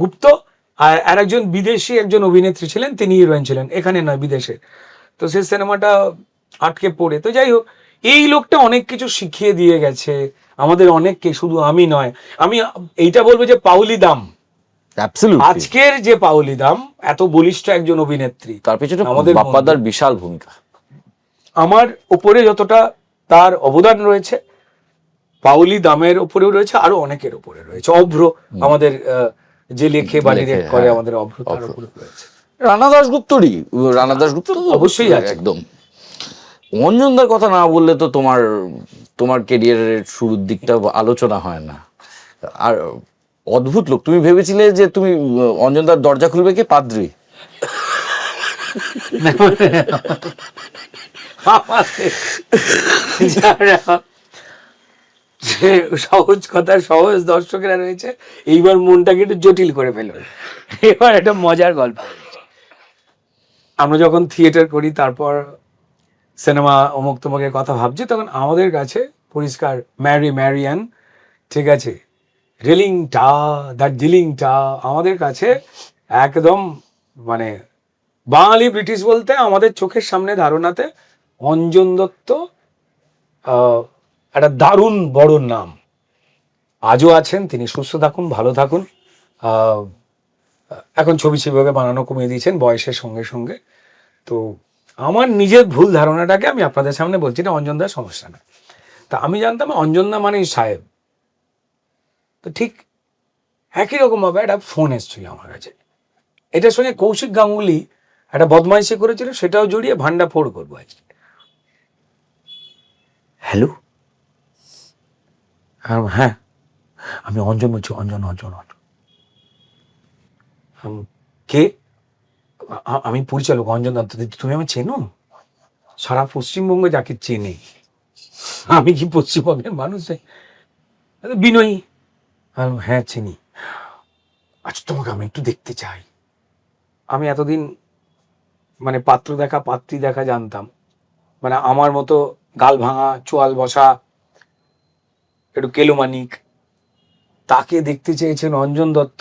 গুপ্ত, আর একজন বিদেশি একজন অভিনেত্রী ছিলেন, তিনি হিরোইন ছিলেন, এখানে নয় বিদেশে। তো সেই সিনেমাটা আটকে পড়ে। তো যাই হোক, এই লোকটা অনেক কিছু শিখিয়ে দিয়ে গেছে আমাদের অনেককে, শুধু আমি নয়। আমি এইটা বলবো যে পাউলি দাম, আজকের যে পাউলি দাম এত বলিষ্ঠ একজন অভিনেত্রী, তার পিছনে আমাদের বাপ্পাদার বিশাল ভূমিকা। আমার উপরে যতটা তার অবদান রয়েছে, পাউলি দামের উপরেও রয়েছে, আরো অনেকের উপরে রয়েছে। অভ্র আমাদের যে লেখে বা ডিরেক্ট করে, আমাদের অভ্র তার উপরে রয়েছে। রানা দাশগুপ্ত অবশ্যই আছে একদম। অঞ্জনদার কথা না বললে তো তোমার ক্যারিয়ারের শুরুর দিকটা আলোচনা হয় না। আর অদ্ভুত লোক, তুমি ভেবেছিলে যে তুমি অঞ্জনদার দরজা খুলবে কে? পাদ্রী। সহজ কথা, সহজ দর্শকেরা রয়েছে, এইবার মনটাকে একটু জটিল করে ফেলো। এবার একটা মজার গল্প। আমরা যখন থিয়েটার করি, তারপর সিনেমা অমুক তমুকের কথা ভাবছি, তখন আমাদের কাছে পরিষ্কার ম্যারিয়ান, ঠিক আছে, রেলিংটা, দার্জিলিংটা আমাদের কাছে একদম মানে বাঙালি ব্রিটিশ বলতে আমাদের চোখের সামনে ধারণাতে অঞ্জন দত্ত একটা দারুণ বড় নাম, আজও আছেন, তিনি সুস্থ থাকুন, ভালো থাকুন। এখন ছবি সেভাবে বানানো কমিয়ে দিয়েছেন বয়সের সঙ্গে সঙ্গে। তো আমার নিজের ভুল ধারণাটাকে আমি আপনাদের সামনে বলছি, না অঞ্জনদার সমস্যা না। তা আমি জানতাম অঞ্জনদা মানে সাহেব। তো ঠিক একই রকমভাবে একটা ফোন এসেছিল আমার কাছে, এটার সঙ্গে কৌশিক গাঙ্গুলি একটা বদমাইশি করেছিল, সেটাও জড়িয়ে ভান্ডা ফোড় করবো আজকে। হ্যালো, হ্যাঁ আমি অঞ্জন বলছি, অঞ্জন কে? আমি পরিচালক অঞ্জন দত্ত। তুমি আমার চেনো? সারা পশ্চিমবঙ্গে যাকে চেনে, আমি কি পশ্চিমবঙ্গের মানুষ? বিনয়ী। হ্যাঁ চিনি। আচ্ছা তোমাকে আমি একটু দেখতে চাই। আমি এতদিন মানে পাত্র দেখা পাত্রী দেখা জানতাম, মানে আমার মতো গাল ভাঙা, চোয়াল বসা, একটু কেলুমানিক, তাকে দেখতে চেয়েছেন অঞ্জন দত্ত।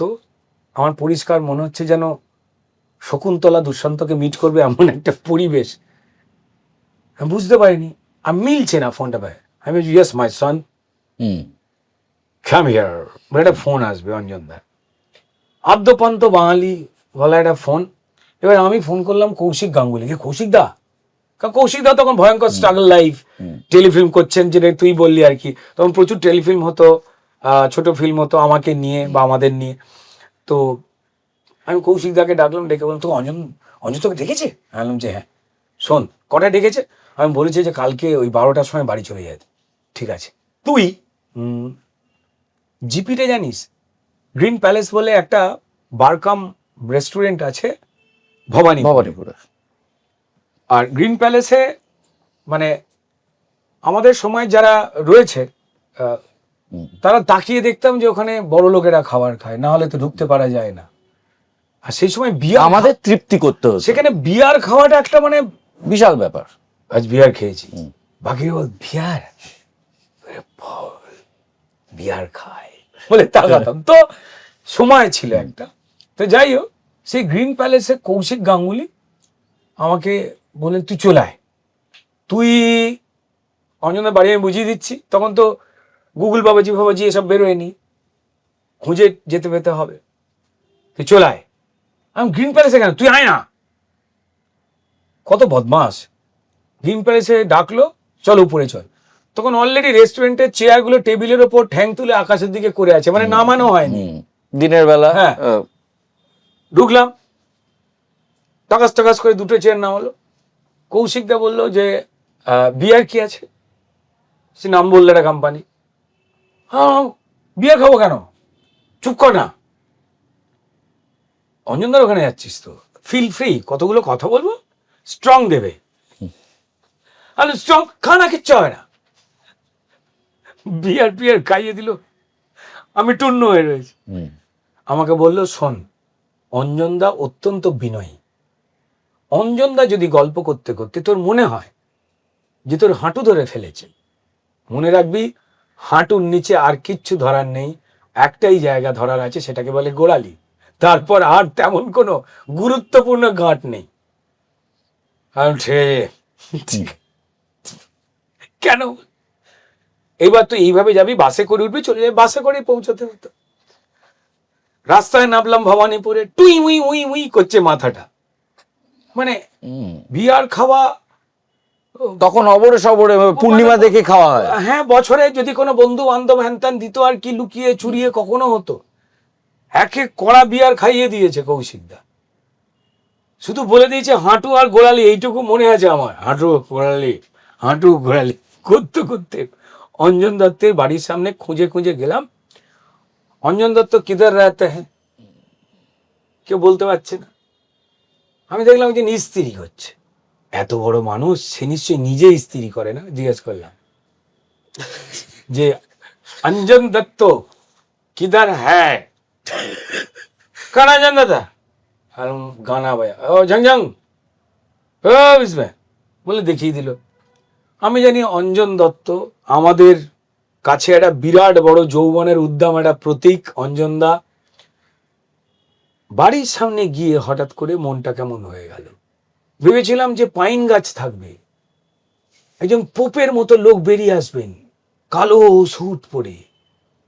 আমার পরিষ্কার মনে হচ্ছে যেন শকুন্তলা দুষ্যন্তকে মিট করবে এমন একটা পরিবেশ। আমি বুঝতে পারিনি, আমি মিলছে না ফোনটা পায়। আমি yes my son, come here, একটা ফোন আসবে অঞ্জনদার, আদ্যপান্ত বাঙালি গলা একটা ফোন। এবার আমি ফোন করলাম কৌশিক গাঙ্গুলিকে, কৌশিক দা, কারণ কৌশিক দা তখন ভয়ঙ্কর স্ট্রাগল লাইফ, টেলিফিল্ম করছেন, যেটা তুই বললি আর কি, তখন প্রচুর টেলিফিল্ম হতো, ছোট ফিল্ম হতো আমাকে নিয়ে বা আমাদের নিয়ে। তো আমি কৌশিক দাকে ডাকলাম, ডেকে বললাম তো অঞ্জন, অঞ্জন তোকে ডেকেছে? আমি বললাম যে হ্যাঁ। শোন, কটা ডেকেছে? আমি বলেছি যে কালকে ওই 12টার সময় বাড়ি চলে যায়। ঠিক আছে। তুই জিপিটা জানিস? গ্রিন প্যালেস বলে একটা বারকাম রেস্টুরেন্ট আছে ভবানীপুরে। আর গ্রিন প্যালেসে মানে আমাদের সময় যারা রয়েছে তারা তাকিয়ে দেখতাম যে ওখানে বড় লোকেরা খাবার খায়, না হলে তো ঢুকতে পারা যায় না। আর সেই সময় বিয়ার আমাদের তৃপ্তি করতে হতো, সেখানে বিয়ার খাওয়াটা একটা মানে বিশাল ব্যাপার। আজ বিয়ার খেয়েছি, বাকি বল বিয়ার, বিয়ার খায় বলে তাকাতাম। তো সময় ছিল একটা। তো যাই হোক, সেই গ্রিন প্যালেসে কৌশিক গাঙ্গুলি আমাকে বলে তুই চলে আয়, তুই অঞ্জনের বাড়ি আমি বুঝিয়ে দিচ্ছি। তখন তো গুগল বাবাজি ফাবাজি এসব বেরোয়নি, খুঁজে যেতে পেতে হবে। তুই চলে আয়। আমি গ্রিন প্যালেসে কেন? তুই আয় না। কত বদমাস। গ্রিন প্যালেসে ডাকলো, চল উপরে চল। তখন অলরেডি রেস্টুরেন্টের চেয়ারগুলো টেবিলের ওপর ঠ্যাং তুলে আকাশের দিকে করে আছে, মানে নামানো হয়নি, দিনের বেলা। হ্যাঁ, ঢুকলাম, টাকাস টাকাস করে দুটো চেয়ার নামালো। কৌশিকদা বললো যে বিয়ার কি আছে? সে নাম বললো একটা কোম্পানি। হ্যাঁ, বিয়ার খাবো কেন? চুপ কর না, অঞ্জনদার ওখানে যাচ্ছিস তো, ফিল ফ্রি, কতগুলো কথা বলবো, স্ট্রং দেবে। আরে স্ট্রং খা না, কিচ্ছু হয় না। বিয়ার পিয়ার খাইয়ে দিল, আমি টুন্ন হয়ে রয়েছি। আমাকে বলল শোন, অঞ্জনদা অত্যন্ত বিনয়ী। অঞ্জনদা যদি গল্প করতে করতে তোর মনে হয় যে তোর হাঁটু ধরে ফেলেছে, মনে রাখবি হাঁটুর নিচে আর কিচ্ছু ধরার নেই, একটাই জায়গা ধরার আছে, সেটাকে বলে গোড়ালি। তারপর আর তেমন কোনো গুরুত্বপূর্ণ গাঁট নেই। কেন? এবার তুই এইভাবে যাবি, বাসে করে উঠবি, চলে যাবি, বাসে করে পৌঁছতে হতো। রাস্তায় নামলাম ভবানীপুরে, টুই উই উই উই করছে মাথাটা। মানে বিয়ার খাওয়া তখন অবরে সবরে পূর্ণিমা দেখে খাওয়া হয়। হ্যাঁ, বছরে যদি কোনো বন্ধু বান্ধব হ্যানত্যান দিত আর কি, লুকিয়ে চুরিয়ে কখনো হতো। একে কড়া বিয়ার খাইয়ে দিয়েছে কৌশিকদা। শুধু বলে দিয়েছে হাঁটু আর গোড়ালি, এইটুকু মনে আছে আমার, হাঁটু গোড়ালি, হাঁটু গোড়ালি করতে করতে অঞ্জন দত্তের বাড়ির সামনে খুঁজে খুঁজে গেলাম। অঞ্জন দত্ত কিধার রাতে হ্যাঁ, কেউ বলতে পারছে না। আমি দেখলাম যে ইস্ত্রি হচ্ছে। এত বড় মানুষ, সে নিশ্চয়ই নিজে ইস্ত্রি করে না। জিজ্ঞেস করলাম যে অঞ্জন দত্ত কিধার হ্যাঁ? কানা জান দাদা, আর গানা ভাইয়া ও ঝংঝং ও বিস্ময় বলে দেখিয়ে দিল। আমি জানি অঞ্জন দত্ত আমাদের কাছে একটা বিরাট বড় যৌবনের উদ্দাম, একটা প্রতীক। অঞ্জনদা বাড়ির সামনে গিয়ে হঠাৎ করে মনটা কেমন হয়ে গেল। ভেবেছিলাম যে পাইন গাছ থাকবে, একজন পোপের মতো লোক বেরিয়ে আসবেন, কালো স্যুট পরে,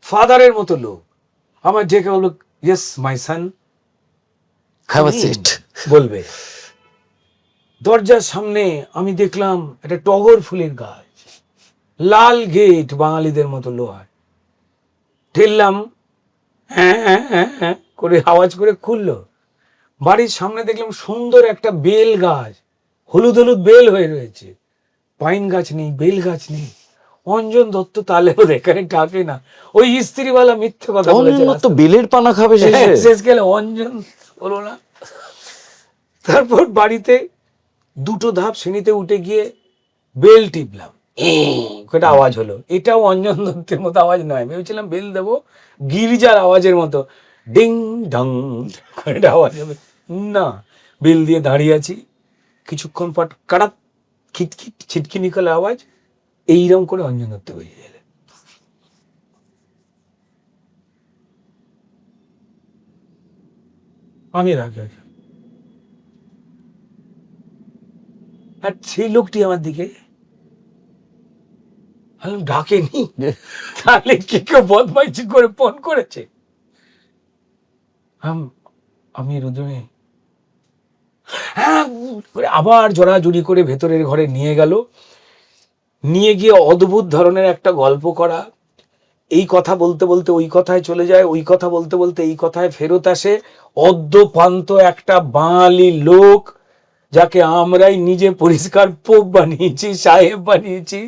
ফাদারের মতো লোক। আমার ডেকে বলল yes my son, have a seat বলবে। দরজার সামনে আমি দেখলাম একটা টগর ফুলের গাছ, লাল গেট, বাঙালিদের মতো লোহার। ঠেললাম, হ্যাঁ হ্যাঁ হ্যাঁ হ্যাঁ করে আওয়াজ করে খুললো। বাড়ির সামনে দেখলাম সুন্দর একটা বেল গাছ, হলুদ হলুদ বেল হয়ে রয়েছে। পাইন গাছ নেই, বেল গাছ নেই। অঞ্জন দত্ত তাহলে এখানে ডাকে না, ওই স্ত্রীওয়ালা মিথ্যে কথা বলেছে। তো বেলের পানা খাবে শেষ গেলে অঞ্জন হলো না। তারপর বাড়িতে দুটো ধাপ সিঁড়িতে উঠে গিয়ে বেল টিপলাম, একটা আওয়াজ হলো। এটাও অঞ্জন দত্তের মতো আওয়াজ নয়, ভেবেছিলাম বেল দেবো গির্জার আওয়াজের মতো, ডিং ঢং একটা আওয়াজ হবে। না, বেল দিয়ে দাঁড়িয়ে আছি, কিছুক্ষণ পর কাটাত খিটখিট ছিটকি নিকলে আওয়াজ, এইরকম করে অঞ্জন দত্ত বেরিয়ে গেলেন। আমি রাখি। আর সেই লোকটি আমার দিকে ডাকেনি, তাহলে কি কেউ বদমাইশি করে ফোন করেছে? আমি রুদ্রকে হ্যাঁ আবার জড়াজড়ি করে ভেতরের ঘরে নিয়ে গেল, নিয়ে গিয়ে অদ্ভুত ধরনের একটা গল্প করা, এই কথা বলতে বলতে ওই কথায় চলে যায়, ওই কথা বলতে বলতে এই কথায় ফেরত আসে। অদ্যপান্ত একটা বাঙালি লোক, যাকে আমরাই নিজে পরিষ্কার পোপ বানিয়েছি, সাহেব বানিয়েছি,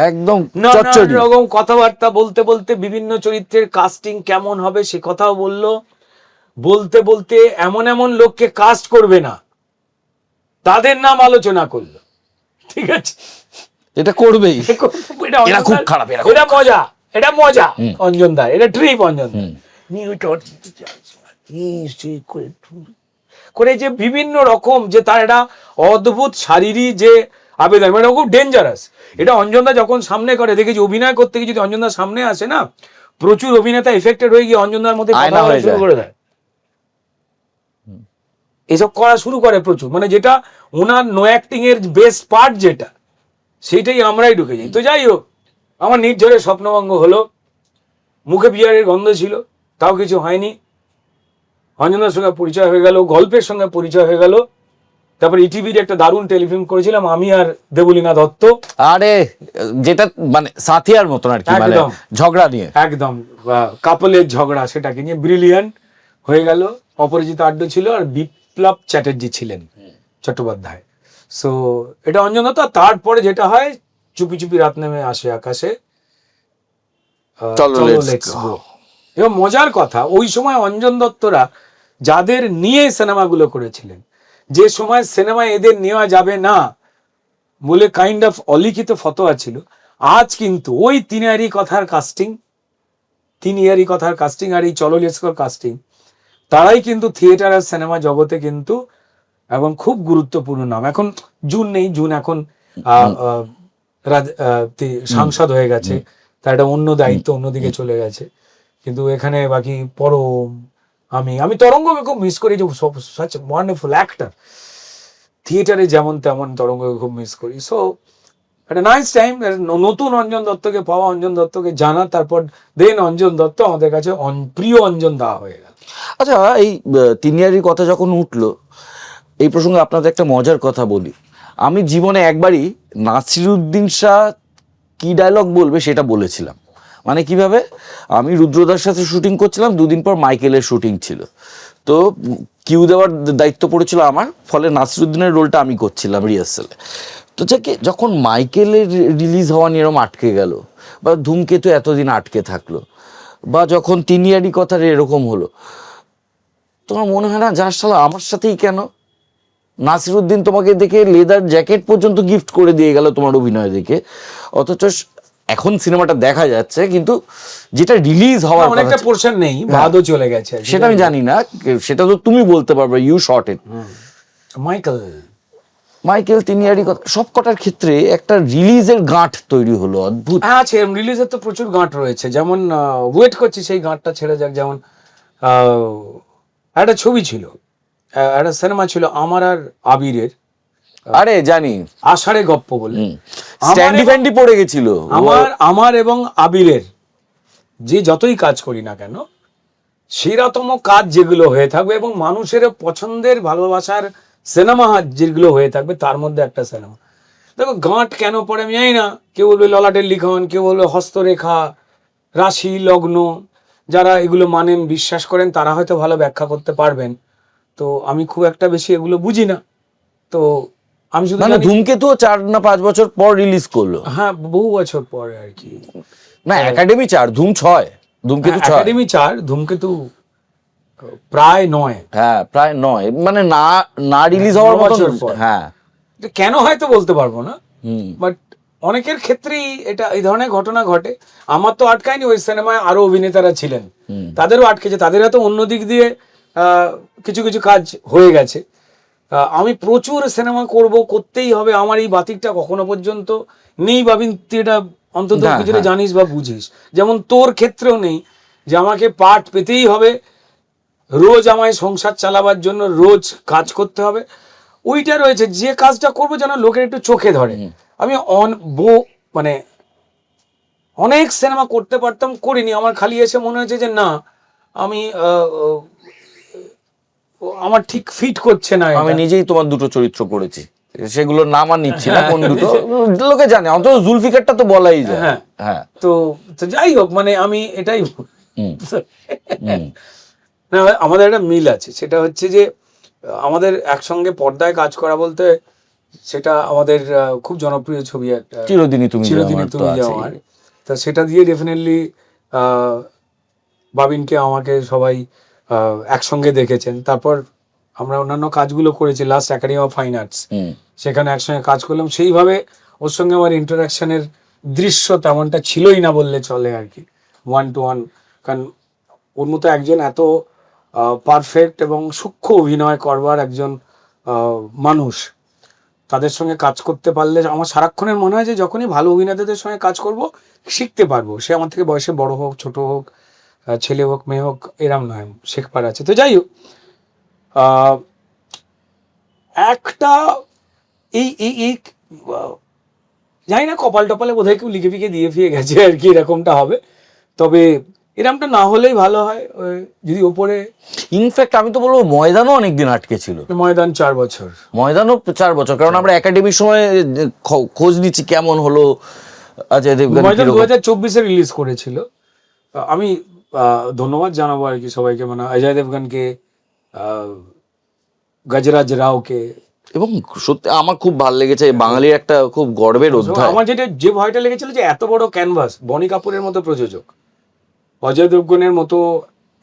একদম নানান রকম কথাবার্তা বলতে বলতে বিভিন্ন চরিত্রের কাস্টিং কেমন হবে সে কথাও বললো। বলতে বলতে এমন এমন লোককে কাস্ট করবে না তাদের নাম আলোচনা করলো। ঠিক আছে, এটা করবেই, এটা খুব খারাপ, এটা মজা, এটা মজা অঞ্জনদার, এটা ট্রিপ অঞ্জনদার করে যে বিভিন্ন রকম যে তার একটা অদ্ভুত শারীরিক যে আবেদন, মানে খুব ডেঞ্জারাস। এটা অঞ্জনদা যখন সামনে করে দেখেছি, অভিনয় করতে গিয়ে যদি অঞ্জনদার সামনে আসে না, প্রচুর অভিনেতা এফেক্টেড হয়ে গিয়ে অঞ্জনদার মধ্যে কথা বলা শুরু করে দেয়, এসব করা শুরু করে প্রচুর, মানে যেটা ওনার নো অ্যাক্টিং এর বেস্ট পার্ট যেটা, সেইটাই আমরাই ঢুকে যাই। তো যাই হোক, আমার নির্ঝরে স্বপ্নভঙ্গ হলো, মুখে বিয়ারের গন্ধ ছিল, তাও কিছু হয়নি। অঞ্জনার সঙ্গে পরিচয় হয়ে গেল, গল্পের সঙ্গে পরিচয় হয়ে গেল। তারপর ইটিভির একটা দারুণ টেলিফিল্ম করেছিলাম আমি আর দেবলীনা দত্ত, আরে যেটা মানে সাথিয়ার মতন আর কি, মানে ঝগড়া নিয়ে, একদম কাপলের ঝগড়া, সেটাকে নিয়ে ব্রিলিয়ান্ট হয়ে গেল। অপরাজিতা আড্ড ছিল আর বিপ্লব চ্যাটার্জি ছিলেন চট্টোপাধ্যায়। সো এটা অঞ্জন দত্ত। তারপরে যেটা হয়, চুপি চুপি রাত নেমে আসে আকাশে, চলো লেটস গো। এবং মজার কথা, ওই সময় অঞ্জন দত্তরা যাদের নিয়ে সিনেমাগুলো করেছিলেন, যে সময় সিনেমায় এদের নেওয়া যাবে না বলে কাইন্ড অফ অলিখিত ফতোয়া ছিল, আজ কিন্তু ওই তিনিয়ারি কথার কাস্টিং আর এই চলো লেটস গোর কাস্টিং, তারাই কিন্তু থিয়েটার আর সিনেমা জগতে কিন্তু এবং খুব গুরুত্বপূর্ণ নাম। এখন জুন নেই, জুন এখন সাংসদ হয়ে গেছে, তার একটা অন্য দায়িত্ব, অন্যদিকে চলে গেছে। কিন্তু এখানে বাকি পরম, আমি তরঙ্গকে খুব মিস করি, যে সাচ ওয়ান্ডারফুল অ্যাক্টর, থিয়েটারে যেমন তেমন তরঙ্গকে খুব মিস করি। সো একটা নাইস টাইম, নতুন অঞ্জন দত্তকে পাওয়া, অঞ্জন দত্তকে জানা, তারপর দেন অঞ্জন দত্ত আমাদের কাছে প্রিয় অঞ্জন দেওয়া হয়ে গেল। আচ্ছা, এই তিনিয়ারির কথা যখন উঠলো, এই প্রসঙ্গে আপনাদের একটা মজার কথা বলি। আমি জীবনে একবারই নাসিরুদ্দিন শাহ কি ডায়লগ বলবে সেটা বলেছিলাম। মানে কিভাবে, আমি রুদ্রদার সাথে শুটিং করছিলাম, দুদিন পর মাইকেলের শুটিং ছিল, তো কিউ দেওয়ার দায়িত্ব পড়েছিল আমার, ফলে নাসিরুদ্দিনের রোলটা আমি করছিলাম রিহার্সালে। তো যখন মাইকেলের রিলিজ হওয়া নিয়ে এরকম আটকে গেল, বা ধূমকেতু এতদিন আটকে থাকলো, বা যখন তিনিয়ারি কথার এরকম হলো, তোমার মনে হয় না যার সালা আমার সাথেই কেন? নাসিরুদ্দিন তোমাকে দেখে লেদার জ্যাকেট পর্যন্ত গিফট করে দিয়ে গেল তোমার অভিনয় দেখে, অথচ এখন সিনেমাটা দেখা যাচ্ছে কিন্তু যেটা রিলিজ হওয়ার অনেকটা পোরশন নেই, বাদও চলে গেছে, সেটা আমি জানি না, সেটা তো তুমি বলতে পারবে, ইউ শট ইট। মাইকেল তিনিয়ারি কথা সব কটার ক্ষেত্রে একটা রিলিজের গাঁট তৈরি হলো, অদ্ভুত। আছে রিলিজের তো প্রচুর গাঁট রয়েছে, যেমন ওয়েট করছি সেই গাঁটটা ছেড়ে যাক। যেমন একটা ছবি ছিল, একটা সিনেমা ছিল আমার আর আবিরের, আরে জানি, আষাঢ়ে গপ্প বলে, স্ট্যান্ডি ফ্যান্ডি পড়ে গেছিল। আমার এবং আবিরের যে যতই কাজ করি না কেন, সেরকম কাজ যেগুলো হয়ে থাকবে এবং মানুষের পছন্দের ভালোবাসার সিনেমা যেগুলো হয়ে থাকবে, তার মধ্যে একটা সিনেমা। দেখো গাঁট কেন পড়ে আমি জানি না, কেউ বলবে ললাটের লিখন, কেউ বলবে হস্তরেখা, রাশি লগ্ন, যারা এগুলো মানেন, বিশ্বাস করেন, তারা হয়তো ভালো ব্যাখ্যা করতে পারবেন। তো আমি খুব একটা বেশি এগুলো বুঝি না। তো আমি শুধু ধূমকেতু 4 না 5 বছর পর রিলিজ করলো। হ্যাঁ, বহু বছর পরে আর কি। না, একাডেমি 4, ধূম 6, ধূমকেতু 6, একাডেমি 4, ধূমকেতু প্রায় 9। হ্যাঁ, প্রায় 9, মানে না রিলিজ হওয়ার বছর পর। হ্যাঁ, কেন হয়তো বলতে পারবো না, বাট অনেকের ক্ষেত্রেই এটা এই ধরনের ঘটনা ঘটে। আমার তো আটকায়নি, ওই সিনেমায় আরো অভিনেতারা ছিলেন, তাদেরও আটকেছে, তাদের হয়তো অন্য দিক দিয়ে কিছু কিছু কাজ হয়ে গেছে। আমি প্রচুর সিনেমা করতেই হবে, আমার এই বাতিকটা কখনো পর্যন্ত নেই ভাবিন, তুই এটা অন্তত কিছুটা জানিস বা বুঝিস। যেমন তোর ক্ষেত্রেও নেই যে আমাকে পার্ট পেতেই হবে রোজ আমায় সংসার চালাবার জন্য রোজ কাজ করতে হবে, ওইটা রয়েছে। যে কাজটা করবো যেন লোকের একটু চোখে ধরে। আমি মানে অনেক সিনেমা করতে পারতাম, করিনি। আমার খালি এসে মনে হয়েছে যে না, আমি আমার ঠিক ফিট করছে না। আমি নিজেই তোমার দুটো চরিত্র করেছি, সেগুলোর নাম আর নিচ্ছি না কোন দুটো, লোকে জানে। অন্তত জুলফিকারটা তো বলাই যায়। হ্যাঁ হ্যাঁ, তো যাই হোক, মানে আমি এটাই না, আমাদের একটা মিল আছে, সেটা হচ্ছে যে আমাদের একসঙ্গে পর্দায় কাজ করা বলতে, সেটা আমাদের খুব জনপ্রিয় ছবি একটা, চিরদিনই তুমি চিরদিনই তুমি যে আমার। তা সেটা দিয়ে ডেফিনেটলি বাবিনকে আমাকে সবাই একসঙ্গে দেখেছেন। তারপর আমরা অন্যান্য কাজগুলো করেছি, last academy of fine arts, সেখানে একসঙ্গে কাজ করলাম। সেইভাবে ওর সঙ্গে আমার ইন্টারাকশনের দৃশ্য তেমনটা ছিলই না বললে চলে আর কি, 1 to 1। কারণ ওর মতো একজন এত পারফেক্ট এবং সূক্ষ্ম অভিনয় করবার একজন মানুষ, তাদের সঙ্গে কাজ করতে পারলে আমার সারাক্ষণের মনে হয় যে যখনই ভালো অভিনেতাদের সঙ্গে কাজ করব শিখতে পারবো। সে আমার থেকে বয়সে বড় হোক, ছোট হোক, ছেলে হোক, মেয়ে হোক, এরম নয়, শেখবার আছে। তো যাই হোক, একটা এই এই এই জানি না, কপাল টপালে বোধহয় কেউ লিখে ফিকে দিয়ে ফিরে গেছে আর কি, এরকমটা হবে। তবে এরকমটা না হলেই ভালো হয়। যদি ওপরে, ইনফ্যাক্ট আমি তো বলবো ময়দানও অনেকদিন আটকে ছিল। ময়দান 4 বছর, ময়দানও 4 বছর, কারণ আমরা একাডেমির সময় খোঁজ নিচ্ছি কেমন হলো। অজয় দেবগন ময়দান 2024-এ রিলিজ করেছিল। আমি ধন্যবাদ জানাবো আর কি সবাইকে, মানে অজয় দেবগনকে, গজরাজ রাওকে। এবং সত্যি আমার খুব ভালো লেগেছে, বাঙালির একটা খুব গর্বের অধ্যায়। আমার যে ভয়টা লেগেছিল যে এত বড় ক্যানভাস, বনি কাপুরের মতো প্রযোজক, অজয় দেবগনের মতো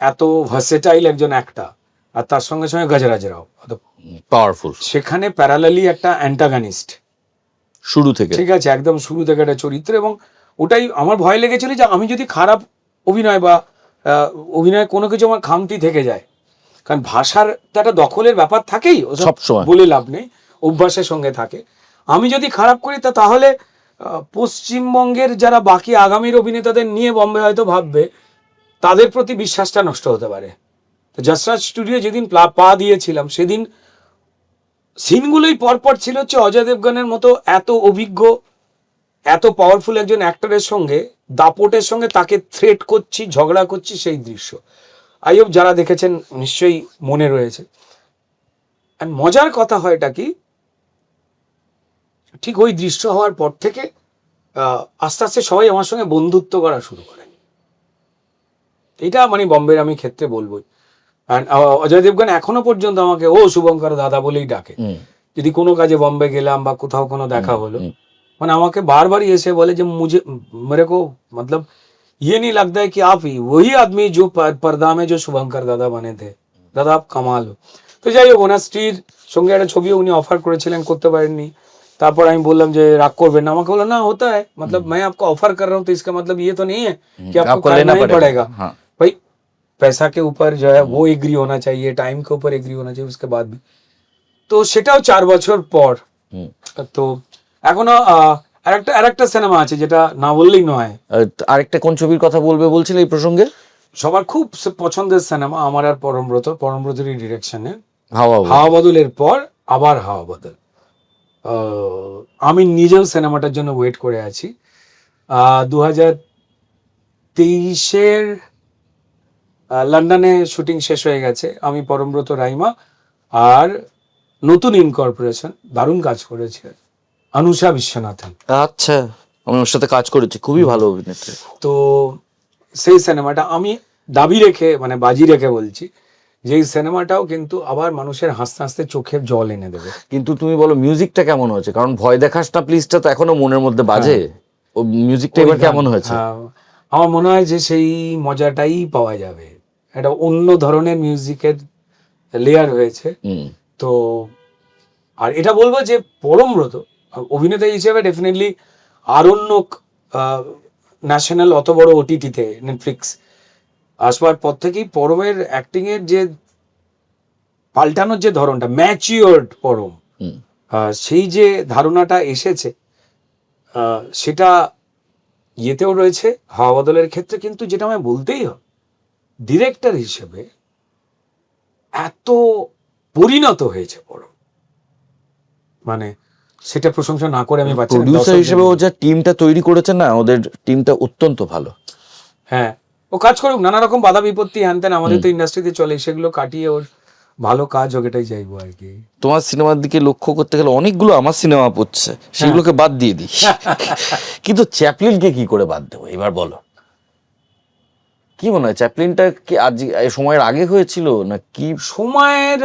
এত ভার্সেটাইল একজন অ্যাক্টর, আর তার সঙ্গে সঙ্গে গজরাজ রাও পাওয়ারফুল, সেখানে প্যারালালি একটা অ্যান্টাগনিস্ট শুরু থেকে, ঠিক আছে, একদম শুরু থেকে একটা চরিত্র। এবং ওটাই আমার ভয় লেগেছিল যে আমি যদি খারাপ অভিনয় বা অভিনয় কোনো কিছু আমার খামতি থেকে যায়, কারণ ভাষার তো একটা দখলের ব্যাপার থাকেই, সব সময় বলে লাভ নেই, অভ্যাসের সঙ্গে থাকে। আমি যদি খারাপ করি তাহলে পশ্চিমবঙ্গের যারা বাকি আগামীর অভিনেতাদের নিয়ে বম্বে হয়তো ভাববে, তাদের প্রতি বিশ্বাসটা নষ্ট হতে পারে। তো যশরাজ স্টুডিও যেদিন পা দিয়েছিলাম, সেদিন সিনগুলোই পরপর ছিল হচ্ছে অজয় দেবগনের মতো এত অভিজ্ঞ, এত পাওয়ারফুল একজন অ্যাক্টরের সঙ্গে, দাপটের সঙ্গে তাকে থ্রেট করছি, ঝগড়া করছি, সেই দৃশ্য আই হোপ যারা দেখেছেন নিশ্চয়ই মনে রয়েছে। আর মজার কথা হয়টা কি, ঠিক ওই দৃশ্য হওয়ার পর থেকে আস্তে আস্তে সবাই আমার সঙ্গে বন্ধুত্ব করা শুরু করে। এটা মানে বম্বের আমি ক্ষেত্রে বলবোই। আর অজয় দেবগন এখনো পর্যন্ত আমাকে ও শুভঙ্কর দাদা বলেই ডাকে। যদি কোনো কাজে বম্বে গেলাম বা কোথাও কোনো দেখা হলো, মানে আমাকে বারবারই এসে বলে যে मेरे को मतलब ये नहीं लगता है कि आप वही आदमी जो पर्दा में जो শুভঙ্কর দাদা बने थे, দাদা আপ কামাল। তো যাই হোক, ওনার স্ত্রীর সঙ্গে একটা ছবিও উনি অফার করেছিলেন, করতে পারেননি। তারপর আমি বললাম যে রাগ করবেন না, আমাকে বললো না होता है, मतलब मैं आपको ऑफर कर रहा हूँ तो इसका मतलब ये तो नहीं है कि आपको करना ही पड़ेगा। भाई पैसा के ऊपर जो है वो एग्री होना चाहिए, टाइम के ऊपर एग्री होना चाहिए, उसके बाद भी। তো সেটাও 4 বছর পর। তো এখনো আরেকটা সিনেমা আছে যেটা না বললেই নয়। আরেকটা কোন ছবির কথা বলবে বলছিলে এই প্রসঙ্গে? সবার খুব পছন্দের সিনেমা আমার আর পরমব্রতরই ডিরেকশনে, হাওয়া বদলের পর আবার হাওয়া বদল। আমি নিজেও সিনেমাটার জন্য ওয়েট করে আছি। 2023-এর লন্ডনে শুটিং শেষ হয়ে গেছে। আমি, পরমব্রত রাইমা আর নতুন ইনকর্পোরেশন দারুণ কাজ করেছে, অনুষা বিশ্বনাথন। আচ্ছা, আমি ওর সাথে কাজ করেছি, খুবই ভালো অভিনেত্রী। তো সেই সিনেমাটা আমি দাবি রেখে, মানে বাজি রেখে বলছি, যে এই সিনেমাটাও কিন্তু আবার মানুষের হাসতে হাসতে চোখের জল এনে দেবে। কিন্তু তুমি বলো মিউজিকটা কেমন হয়েছে? কারণ ভয় দেখাসটা প্লিজটা তো এখনো মনের মধ্যে বাজে। ও মিউজিকটা এবার কেমন হয়েছে? আমার মনে হয় যে সেই মজাটাই পাওয়া যাবে, একটা অন্য ধরনের মিউজিকের লেয়ার হয়েছে। তো আর এটা বলবো যে পরমব্রত অভিনেতা হিসেবে ডেফিনেটলি আরণ্যক ন্যাশনাল অত বড় ওটিটিতে নেটফ্লিক্স আসবার পর থেকেই পরমের অ্যাক্টিং এর যে পাল্টানোর যে ধরনটা, ম্যাচিওর্ড পরম, সেই যে ধারণাটা এসেছে, সেটা ইয়েতেও রয়েছে হাওয়া বদলের ক্ষেত্রে। কিন্তু যেটা আমায় বলতেই হবে, ডিরেক্টর হিসেবে এত পরিণত হয়েছে বড়, মানে সেটা প্রশংসা না করে আমি পাচ্ছি না। প্রডিউসার হিসেবে ও যা টিমটা তৈরি করেছে না, ওদের টিমটা অত্যন্ত ভালো। হ্যাঁ, ও কাজ করুক, নানা রকম বাধা বিপত্তি হ্যান ত্যান আমাদের তো ইন্ডাস্ট্রিতে চলে, সেগুলো কাটিয়ে ওর ভালো কাজ হোক এটাই চাইবো আর কি। তোমার সিনেমার দিকে লক্ষ্য করতে গেলে অনেকগুলো আমার সিনেমা পড়ছে, সেগুলোকে বাদ দিয়ে দিই। কিন্তু চ্যাপলিনকে কি করে বাদ দেবো এবার বলো? কি মনে হয় চ্যাপলিনটা কি আজ সময়ের আগে হয়েছিল না কি? সময়ের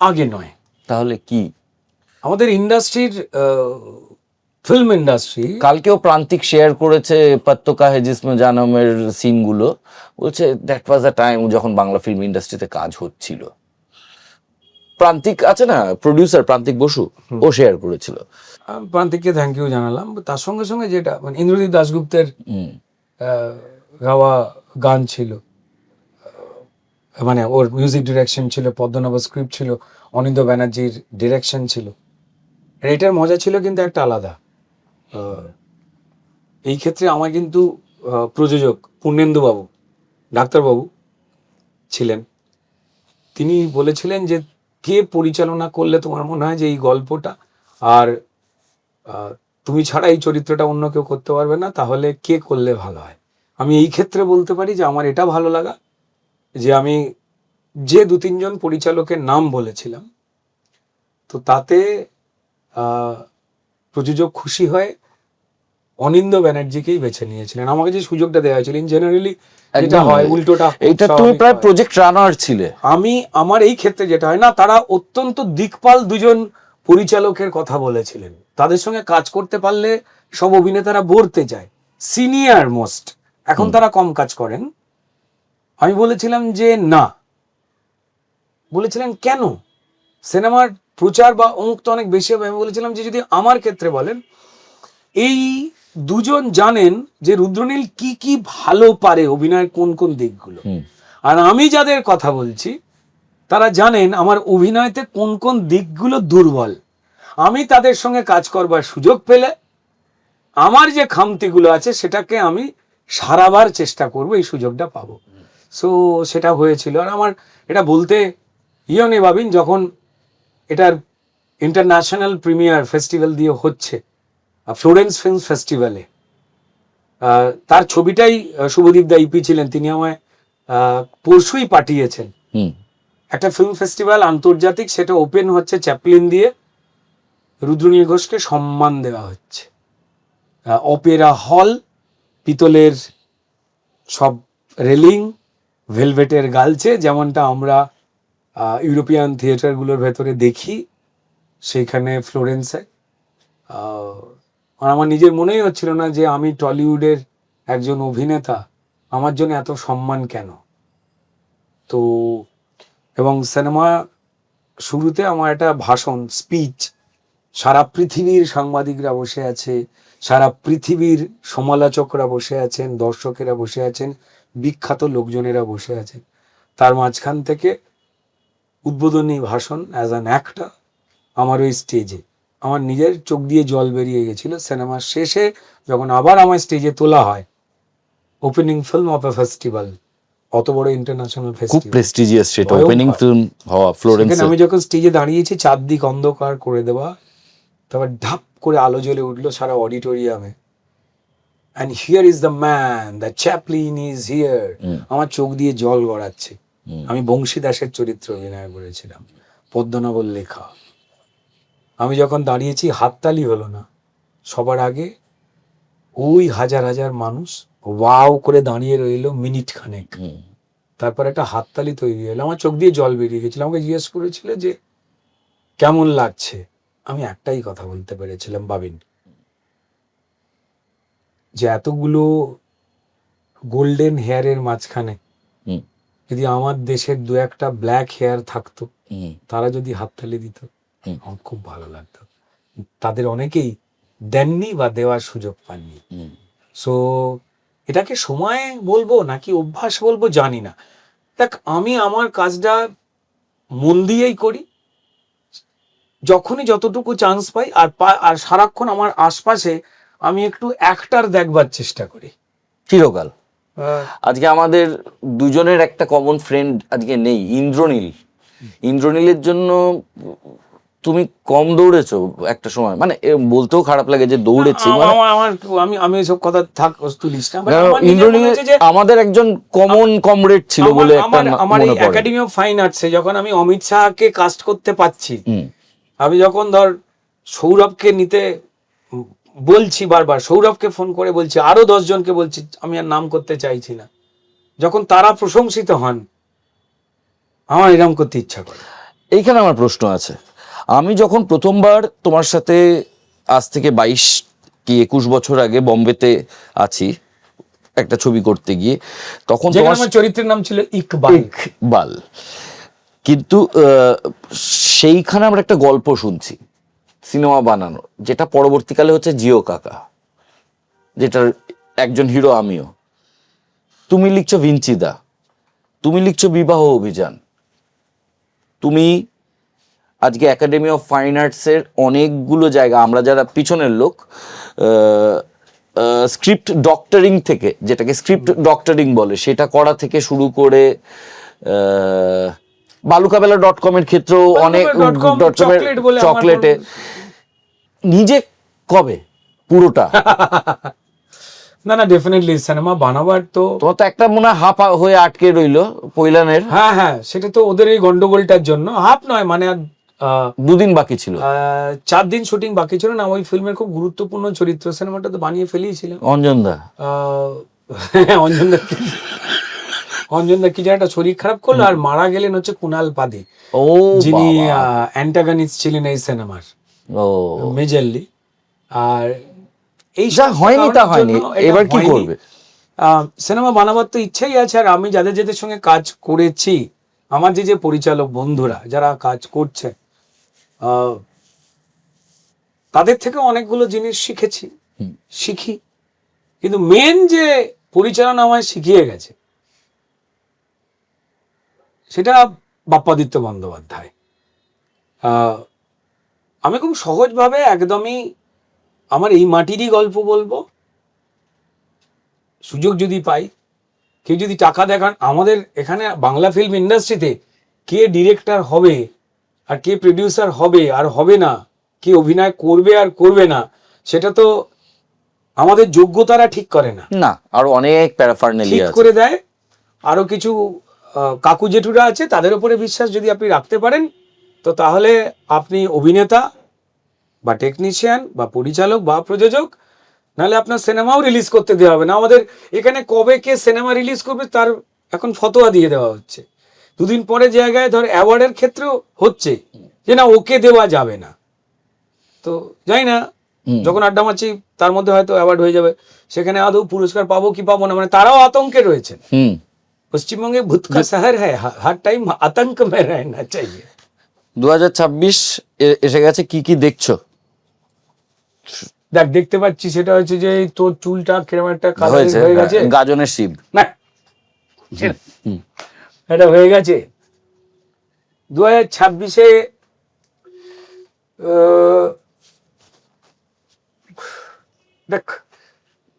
আগে নয়, তাহলে কি? আমাদের ইন্ডাস্ট্রির ফিল্ম ইন্ডাস্ট্রি, কালকেও প্রান্তিক শেয়ার করেছে পত্তকা হে জিসমে জানমের সিনগুলো, বলছে দ্যাট ওয়াজ আ টাইম যখন বাংলা ফিল্ম ইন্ডাস্ট্রিতে কাজ হচ্ছিল। প্রান্তিক আছে না প্রডিউসার, প্রান্তিক বসু, ও শেয়ার করেছিল। প্রান্তিককে থ্যাংক ইউ জানালাম। তার সঙ্গে সঙ্গে যেটা মানে ইন্দ্রজিৎ দাশগুপ্তের গাওয়া গান ছিল, মানে ওর মিউজিক ডিরেকশন ছিল, পদ্মনাভ স্ক্রিপ্ট ছিল, অনিন্দ্য ব্যানার্জির ডিরেকশন ছিল। এটার মজা ছিল কিন্তু একটা আলাদা। এই ক্ষেত্রে আমার কিন্তু প্রযোজক পূর্ণেন্দু বাবু, ডাক্তারবাবু ছিলেন, তিনি বলেছিলেন যে কে পরিচালনা করলে তোমার মনে হয় যে এই গল্পটা আর তুমি ছাড়া এই চরিত্রটা অন্য কেউ করতে পারবে না, তাহলে কে করলে ভালো হয়। আমি এই ক্ষেত্রে বলতে পারি যে আমার এটা ভালো লাগা যে আমি যে 2-3 জন পরিচালকের নাম বলেছিলাম, তো তাতে প্রযোজক খুশি হয়ে অনিন্দ্য ব্যানার্জিকেই বেছে নিয়েছিলেন। আমাকে যে সুযোগটা দেওয়া হয়েছিল, জেনারেলি যেটা হয় উল্টোটা। এইটা তুমি প্রায় প্রজেক্ট রানার ছিলে। আমি আমার এই ক্ষেত্রে যেটা হয় না, তারা অত্যন্ত দিকপাল 2জন পরিচালকের কথা বলেছিলেন, তাদের সঙ্গে কাজ করতে পারলে সব অভিনেতারা বলতে যায় সিনিয়র মোস্ট, এখন তারা কম কাজ করেন। আমি বলেছিলাম যে না, বলেছিলেন কেন সিনেমার প্রচার বা অমুক তো অনেক বেশি হবে। আমি বলেছিলাম যে যদি আমার ক্ষেত্রে বলেন, এই 2জন জানেন যে রুদ্রনীল কি কি ভালো পারে, অভিনয়ের কোন কোন দিকগুলো, আর আমি যাদের কথা বলছি তারা জানেন আমার অভিনয়তে কোন কোন দিকগুলো দুর্বল। আমি তাদের সঙ্গে কাজ করবার সুযোগ পেলে আমার যে খামতিগুলো আছে সেটাকে আমি সারাবার চেষ্টা করব, এই সুযোগটা পাবো। সো সেটা হয়েছিল। আর আমার এটা বলতে নেই ভাবিন, যখন এটার ইন্টারন্যাশনাল প্রিমিয়ার ফেস্টিভ্যাল দিয়ে হচ্ছে ফ্লোরেন্স ফিল্ম ফেস্টিভ্যালে, তার ছবিটাই শুভদীপ দা ইপি ছিলেন, তিনি আমায় পরশুই পাঠিয়েছেন। একটা ফিল্ম ফেস্টিভ্যাল আন্তর্জাতিক, সেটা ওপেন হচ্ছে চ্যাপলিন দিয়ে, রুদ্রনীল ঘোষকে সম্মান দেওয়া হচ্ছে। অপেরা হল, পিতলের সব রেলিং, ভেলভেটের গালছে, যেমনটা আমরা ইউরোপিয়ান থিয়েটারগুলোর ভেতরে দেখি, সেইখানে ফ্লোরেন্সে। আর আমার নিজের মনেই হচ্ছিল না যে আমি টলিউডের একজন অভিনেতা, আমার জন্য এত সম্মান কেন। তো এবং সিনেমা শুরুতে আমার একটা ভাষণ, স্পিচ, সারা পৃথিবীর সাংবাদিকরা বসে আছে, সারা পৃথিবীর সমালোচকরা বসে আছেন, দর্শকেরা বসে আছেন, বিখ্যাত লোকজনেরা বসে আছেন, তার মাঝখান থেকে উদ্বোধনী ভাষণ অ্যাজ অ্যান অ্যাক্টর আমার ওই স্টেজে, আমার নিজের চোখ দিয়ে জল বেরিয়ে গেছিল। সিনেমার শেষে যখন আবার আমার স্টেজে তোলা হয়, opening film of a festival, অত বড় ইন্টারন্যাশনাল খুব ফেস্টিভ্যাল, প্রেস্টিজিয়াস সেটা, ওপেনিং ফিল্ম হওয়া ফ্লোরেন্সে। আমি যখন স্টেজে দাঁড়িয়েছি, চারদিক অন্ধকার করে দেওয়া, তারপর ঢাপ করে আলো জ্বলে উঠলো সারা অডিটোরিয়ামে, and here is the man, the Chaplin is here. আমার চোখ দিয়ে জল গড়াচ্ছে। আমি বংশী দাসের চরিত্র অভিনয় করেছিলাম, পদ্মনাভর লেখা। আমি যখন দাঁড়িয়েছি, হাততালি হলো না, সবার আগে ওই হাজার হাজার মানুষ ওয়াও করে দাঁড়িয়ে রইলো মিনিট খানেক, তারপর একটা হাততালি তৈরি হলো। আমার চোখ দিয়ে জল বেরিয়ে গেছিল। আমাকে জিজ্ঞেস করেছিল যে কেমন লাগছে, আমি একটাই কথা বলতে পেরেছিলাম, ভাবিন যে এতগুলো গোল্ডেন হেয়ারের মাঝখানে যদি আমার দেশের 2-1টা ব্ল্যাক হেয়ার থাকতো, তারা যদি হাততালি দিত, আমার খুব ভালো লাগতো। তাদের অনেকেই দেননি বা দেওয়ার সুযোগ পাননি। সো এটাকে সময় বলবো নাকি অভ্যাস বলবো জানি না। দেখ, আমি আমার কাজটা মন দিয়েই করি, যখনই যতটুকু চান্স পাই, আর সারাক্ষণ আমার আশপাশে আমি একটু অ্যাক্টর দেখবার চেষ্টা করি চিরকাল। আজকে আমাদের দুজনের একটা কমন ফ্রেন্ড আজকে নেই, ইন্দ্রনীল। ইন্দ্রনীলের জন্য তুমি কম দৌড়েছো একটা সময়, মানে বলতেও খারাপ লাগে যে দৌড়েছি, মানে আমি এসব কথা থাক তুলিস না, ইন্দ্রনীল আমাদের একজন কমন কমরেড ছিল বলে একটা আমার এই একাডেমি অফ ফাইন আর্টসে যখন আমি অমিত শাহকে কাস্ট করতে পাচ্ছি, আমি যখন ধর সৌরভকে নিতে বলছি, বারবার সৌরভকে ফোন করে বলছি, আরো 10 জনকে বলছি, আমি আর নাম করতে চাইছি না, যখন তারা প্রশংসিত হন, আমার এরকম করতে ইচ্ছা করে। এইখানে আমার প্রশ্ন আছে, আমি যখন প্রথমবার তোমার সাথে আজ থেকে 22 কি 21 বছর আগে বোম্বেতে আছি একটা ছবি করতে গিয়ে, তখন তোমার চরিত্রের নাম ছিল ইকবাল, কিন্তু সেইখানে আমরা একটা গল্প শুনছি সিনেমা বানানো, যেটা পরবর্তীকালে হচ্ছে জিও কাকা, যেটার একজন হিরো আমিও। তুমি লিখছো ভিঞ্চিদা, তুমি লিখছো বিবাহ অভিযান, তুমি আজকে একাডেমি অফ ফাইন আর্টসের অনেকগুলো জায়গা, আমরা যারা পিছনের লোক, স্ক্রিপ্ট ডক্টরিং থেকে, যেটাকে স্ক্রিপ্ট ডক্টরিং বলে, সেটা করা থেকে শুরু করে balukabeela.com এর ক্ষেত্রেও অনেক চকলেটে নিজে কবে পুরোটা না ডেফিনেটলি সিনেমা বানাবার তো তোমার তো একটা মনে হয় হাফ হয়ে আটকে রইলো পৈলানের। হ্যাঁ, সেটা তো ওদের এই গন্ডগোলটার জন্য, হাফ নয়, মানে 2 দিন বাকি ছিল, 4 দিন শুটিং বাকি ছিল না। ওই ফিল্মের খুব গুরুত্বপূর্ণ চরিত্র, সিনেমাটা তো বানিয়ে ফেলিয়েছিলাম। অঞ্জনদা কি একটা শরীর খারাপ করলো, আর মারা গেলেন হচ্ছে কুনাল পাদে, যিনি অ্যান্টাগনিস্ট ছিলেন এই সিনেমার মেজরলি। আর এই যা হয়নি তা হয়নি, এবার কি করবে? সিনেমা বানাবার তো ইচ্ছাই আছে, আর আমি যাদের সঙ্গে কাজ করেছি, আমার যে পরিচালক বন্ধুরা যারা কাজ করছে, তাদের থেকে অনেকগুলো জিনিস শিখি, কিন্তু মেন যে পরিচালনা আমায় শিখিয়ে গেছে সেটা বাপ্পাদিত্য বন্দ্যোপাধ্যায়। আমি খুব সহজভাবে একদমই আমার এই মাটিরই গল্প বলবো, সুযোগ যদি পাই, কেউ যদি টাকা দেখান, আমাদের এখানে বাংলা ফিল্ম ইন্ডাস্ট্রিতে কে ডিরেক্টর হবে আর কে প্রডিউসার হবে আর হবে না, কে অভিনয় করবে আর করবে না, সেটা তো আমাদের যোগ্যতারা ঠিক করে না, আর অনেক প্যারাফার্নালিয়া ঠিক করে দেয় আরো কিছু কাকু জেঠুরা আছে, তাদের উপরে বিশ্বাস যদি আপনি রাখতে পারেন, তো তাহলে আপনি অভিনেতা বা টেকনিশিয়ান বা পরিচালক বা প্রযোজক, নাহলে আপনার সিনেমাও রিলিজ করতে দেওয়া হবে না। আমাদের এখানে কবে কে সিনেমা রিলিজ করবে তার এখন ফতোয়া দিয়ে দেওয়া হচ্ছে, 2 দিন পরে জায়গায় ধর অ্যাওয়ার্ডের ক্ষেত্রেও হচ্ছে যে না ওকে দেওয়া যাবে না। তো জানি না, যখন আড্ডা মারছি তার মধ্যে হয়তো অ্যাওয়ার্ড হয়ে যাবে, সেখানে আদৌ পুরস্কার পাবো কি পাবো না, মানে তারাও আতঙ্কে রয়েছেন। পশ্চিমবঙ্গে ভূত কা শহর হ্যায়, হর টাইম আতঙ্ক মে রহনা চাইয়ে। 2026 এসে গেছে, কি দেখছো? দেখ, দেখতে পাচ্ছি সেটা হচ্ছে যে তোর চুলটা কিরকম একটা কালার হয়ে গেছে, গাজনের শিব না এটা হয়ে গেছে। 2026-এ দেখ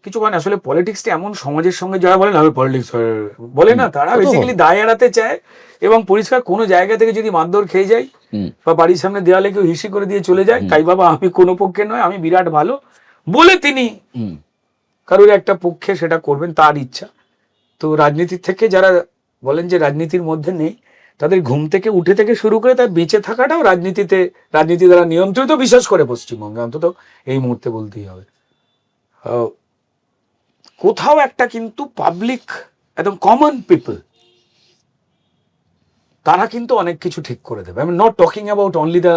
কিছু মানে আসলে পলিটিক্সটা এমন সমাজের সঙ্গে যারা বলে না পলিটিক্স বলে না, তারা বেসিক্যালি দায় এড়াতে চায়, এবং পরিষ্কার কোনো জায়গা থেকে যদি মারধর খেয়ে যায় বা বাড়ির সামনে দেওয়ালে কেউ হিসি করে দিয়ে চলে যায়, তাই বাবা আমি কোনো পক্ষে নয়, আমি বিরাট ভালো বলে তিনি কারোর একটা পক্ষে সেটা করবেন, তার ইচ্ছা। তো রাজনীতির থেকে যারা বলেন যে রাজনীতির মধ্যে নেই, তাদের ঘুম থেকে উঠে থেকে শুরু করে তার বেঁচে থাকাটাও রাজনীতি দ্বারা নিয়ন্ত্রিত, বিশেষ করে পশ্চিমবঙ্গে অন্তত এই মুহূর্তে বলতেই হবে। কোথাও একটা কিন্তু পাবলিক, একদম কমন পিপল, তারা কিন্তু অনেক কিছু ঠিক করে দেবে। I am not talking about only the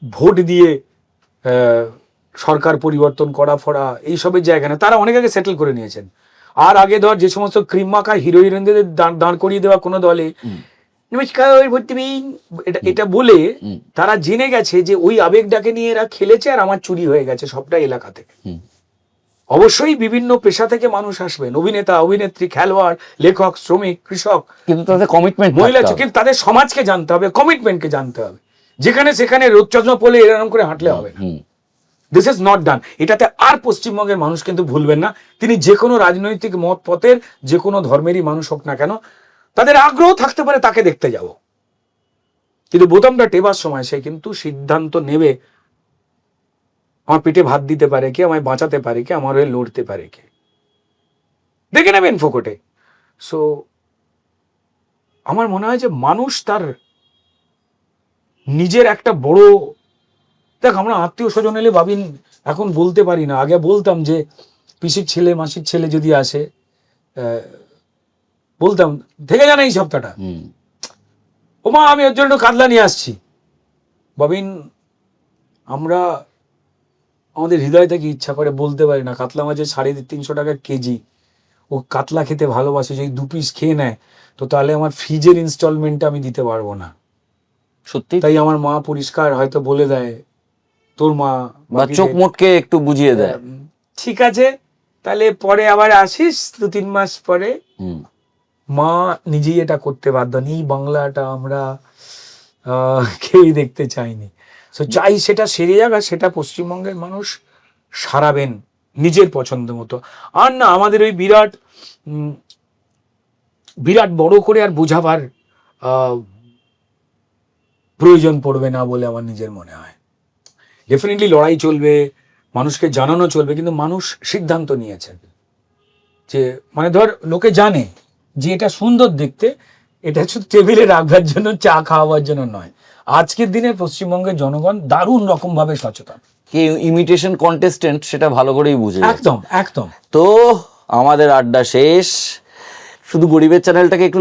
vote দিয়ে সরকার পরিবর্তন করা ফরা এইসবের জায়গা না, তারা অনেক আগে সেটেল করে নিয়েছেন। আর আগে ধর যে সমস্ত ক্রিম মাখা হিরো হিরোইনদের দাঁড় করিয়ে দেওয়া কোনো দলে নমস্কার এটা বলে তারা জেনে গেছে যে ওই আবেগটাকে নিয়ে এরা খেলেছে, আর আমার চুরি হয়ে গেছে সবটা এলাকা থেকে। অবশ্যই বিভিন্ন পেশা থেকে মানুষ আসবেন, অভিনেতা, অভিনেত্রী, খেলোয়াড়, লেখক, শ্রমিক, কৃষক, কিন্তু তাদের কমিটমেন্ট, মহিলা, কিন্তু তাদের সমাজকে জানতে হবে, কমিটমেন্টকে জানতে হবে। যেখানে সেখানে রোদ চশমা পড়লে এরকম করে হাঁটলে হবে না। This is not done. এটাতে আর পশ্চিমবঙ্গের মানুষ কিন্তু ভুলবেন না, তিনি যে কোনো রাজনৈতিক মত পথের যে কোনো ধর্মেরই মানুষ হোক না কেন, তাদের আগ্রহ থাকতে পারে তাকে দেখতে যাব, কিন্তু বোতামটা টেবার সময় সে কিন্তু সিদ্ধান্ত নেবে আমার পেটে ভাত দিতে পারে কে, আমায় বাঁচাতে পারে কে, আমার হয়ে লড়তে পারে কে, দেখে নেবেন ফোকটে। সো আমার মনে হয় যে মানুষ তার নিজের একটা বড়, দেখ আমরা আত্মীয় স্বজন এলে ভাবিন এখন বলতে পারি না, আগে বলতাম যে পিসির ছেলে মাসির ছেলে যদি আসে বলতাম থেকে জানা এই সপ্তাহটা, ও মা আমি ওর জন্য কাতলা নিয়ে আসছি। ভাবিন আমরা আমাদের হৃদয় থেকে ইচ্ছা করে বলতে পারি না, কাতলা মাছের 350 টাকা কেজি, ও কাতলা খেতে ভালোবাসে, যদি 2 পিস খেয়ে নেয় তো তাহলে আমার ফ্রিজের ইনস্টলমেন্টটা আমি দিতে পারবো না। সত্যি তাই আমার মা পরিষ্কার হয়তো বলে দেয়, তোর মা বা চোখ মুটকে একটু বুঝিয়ে দেয়, ঠিক আছে তাহলে পরে আবার আসিস 2-3 মাস পরে। মা নিজেই এটা করতে বাধ্য, এই বাংলাটা আমরা কেউই দেখতে চাইনি। সো চাই সেটা সেরে যাক, আর সেটা পশ্চিমবঙ্গের মানুষ সারাবেন নিজের পছন্দ মতো। আর না আমাদের ওই বিরাট বিরাট বড় করে আর বোঝাবার প্রয়োজন পড়বে না বলে আমার নিজের মনে হয়। ডেফিনেটলি লড়াই চলবে, মানুষকে জানানো চলবে, কিন্তু মানুষ সিদ্ধান্ত নিয়েছেন যে মানে ধর লোকে জানে যে এটা সুন্দর দেখতে, এটা শুধু টেবিলে রাখবার জন্য, চা খাওয়াবার জন্য নয়। আজকের দিনে পশ্চিমবঙ্গের জনগণ দারুণ রকম ভাবে সচেতন, কে ইমিটেশন কন্টেস্টেন্ট সেটা ভালো করেই বুঝে যাচ্ছে। একদম একদম। তো আমাদের আড্ডা শেষ, শুধু গরিবের চ্যানেলটাকে একটু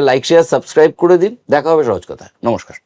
লাইক শেয়ার সাবস্ক্রাইব করে দিন। দেখা হবে সহজ কথা। নমস্কার।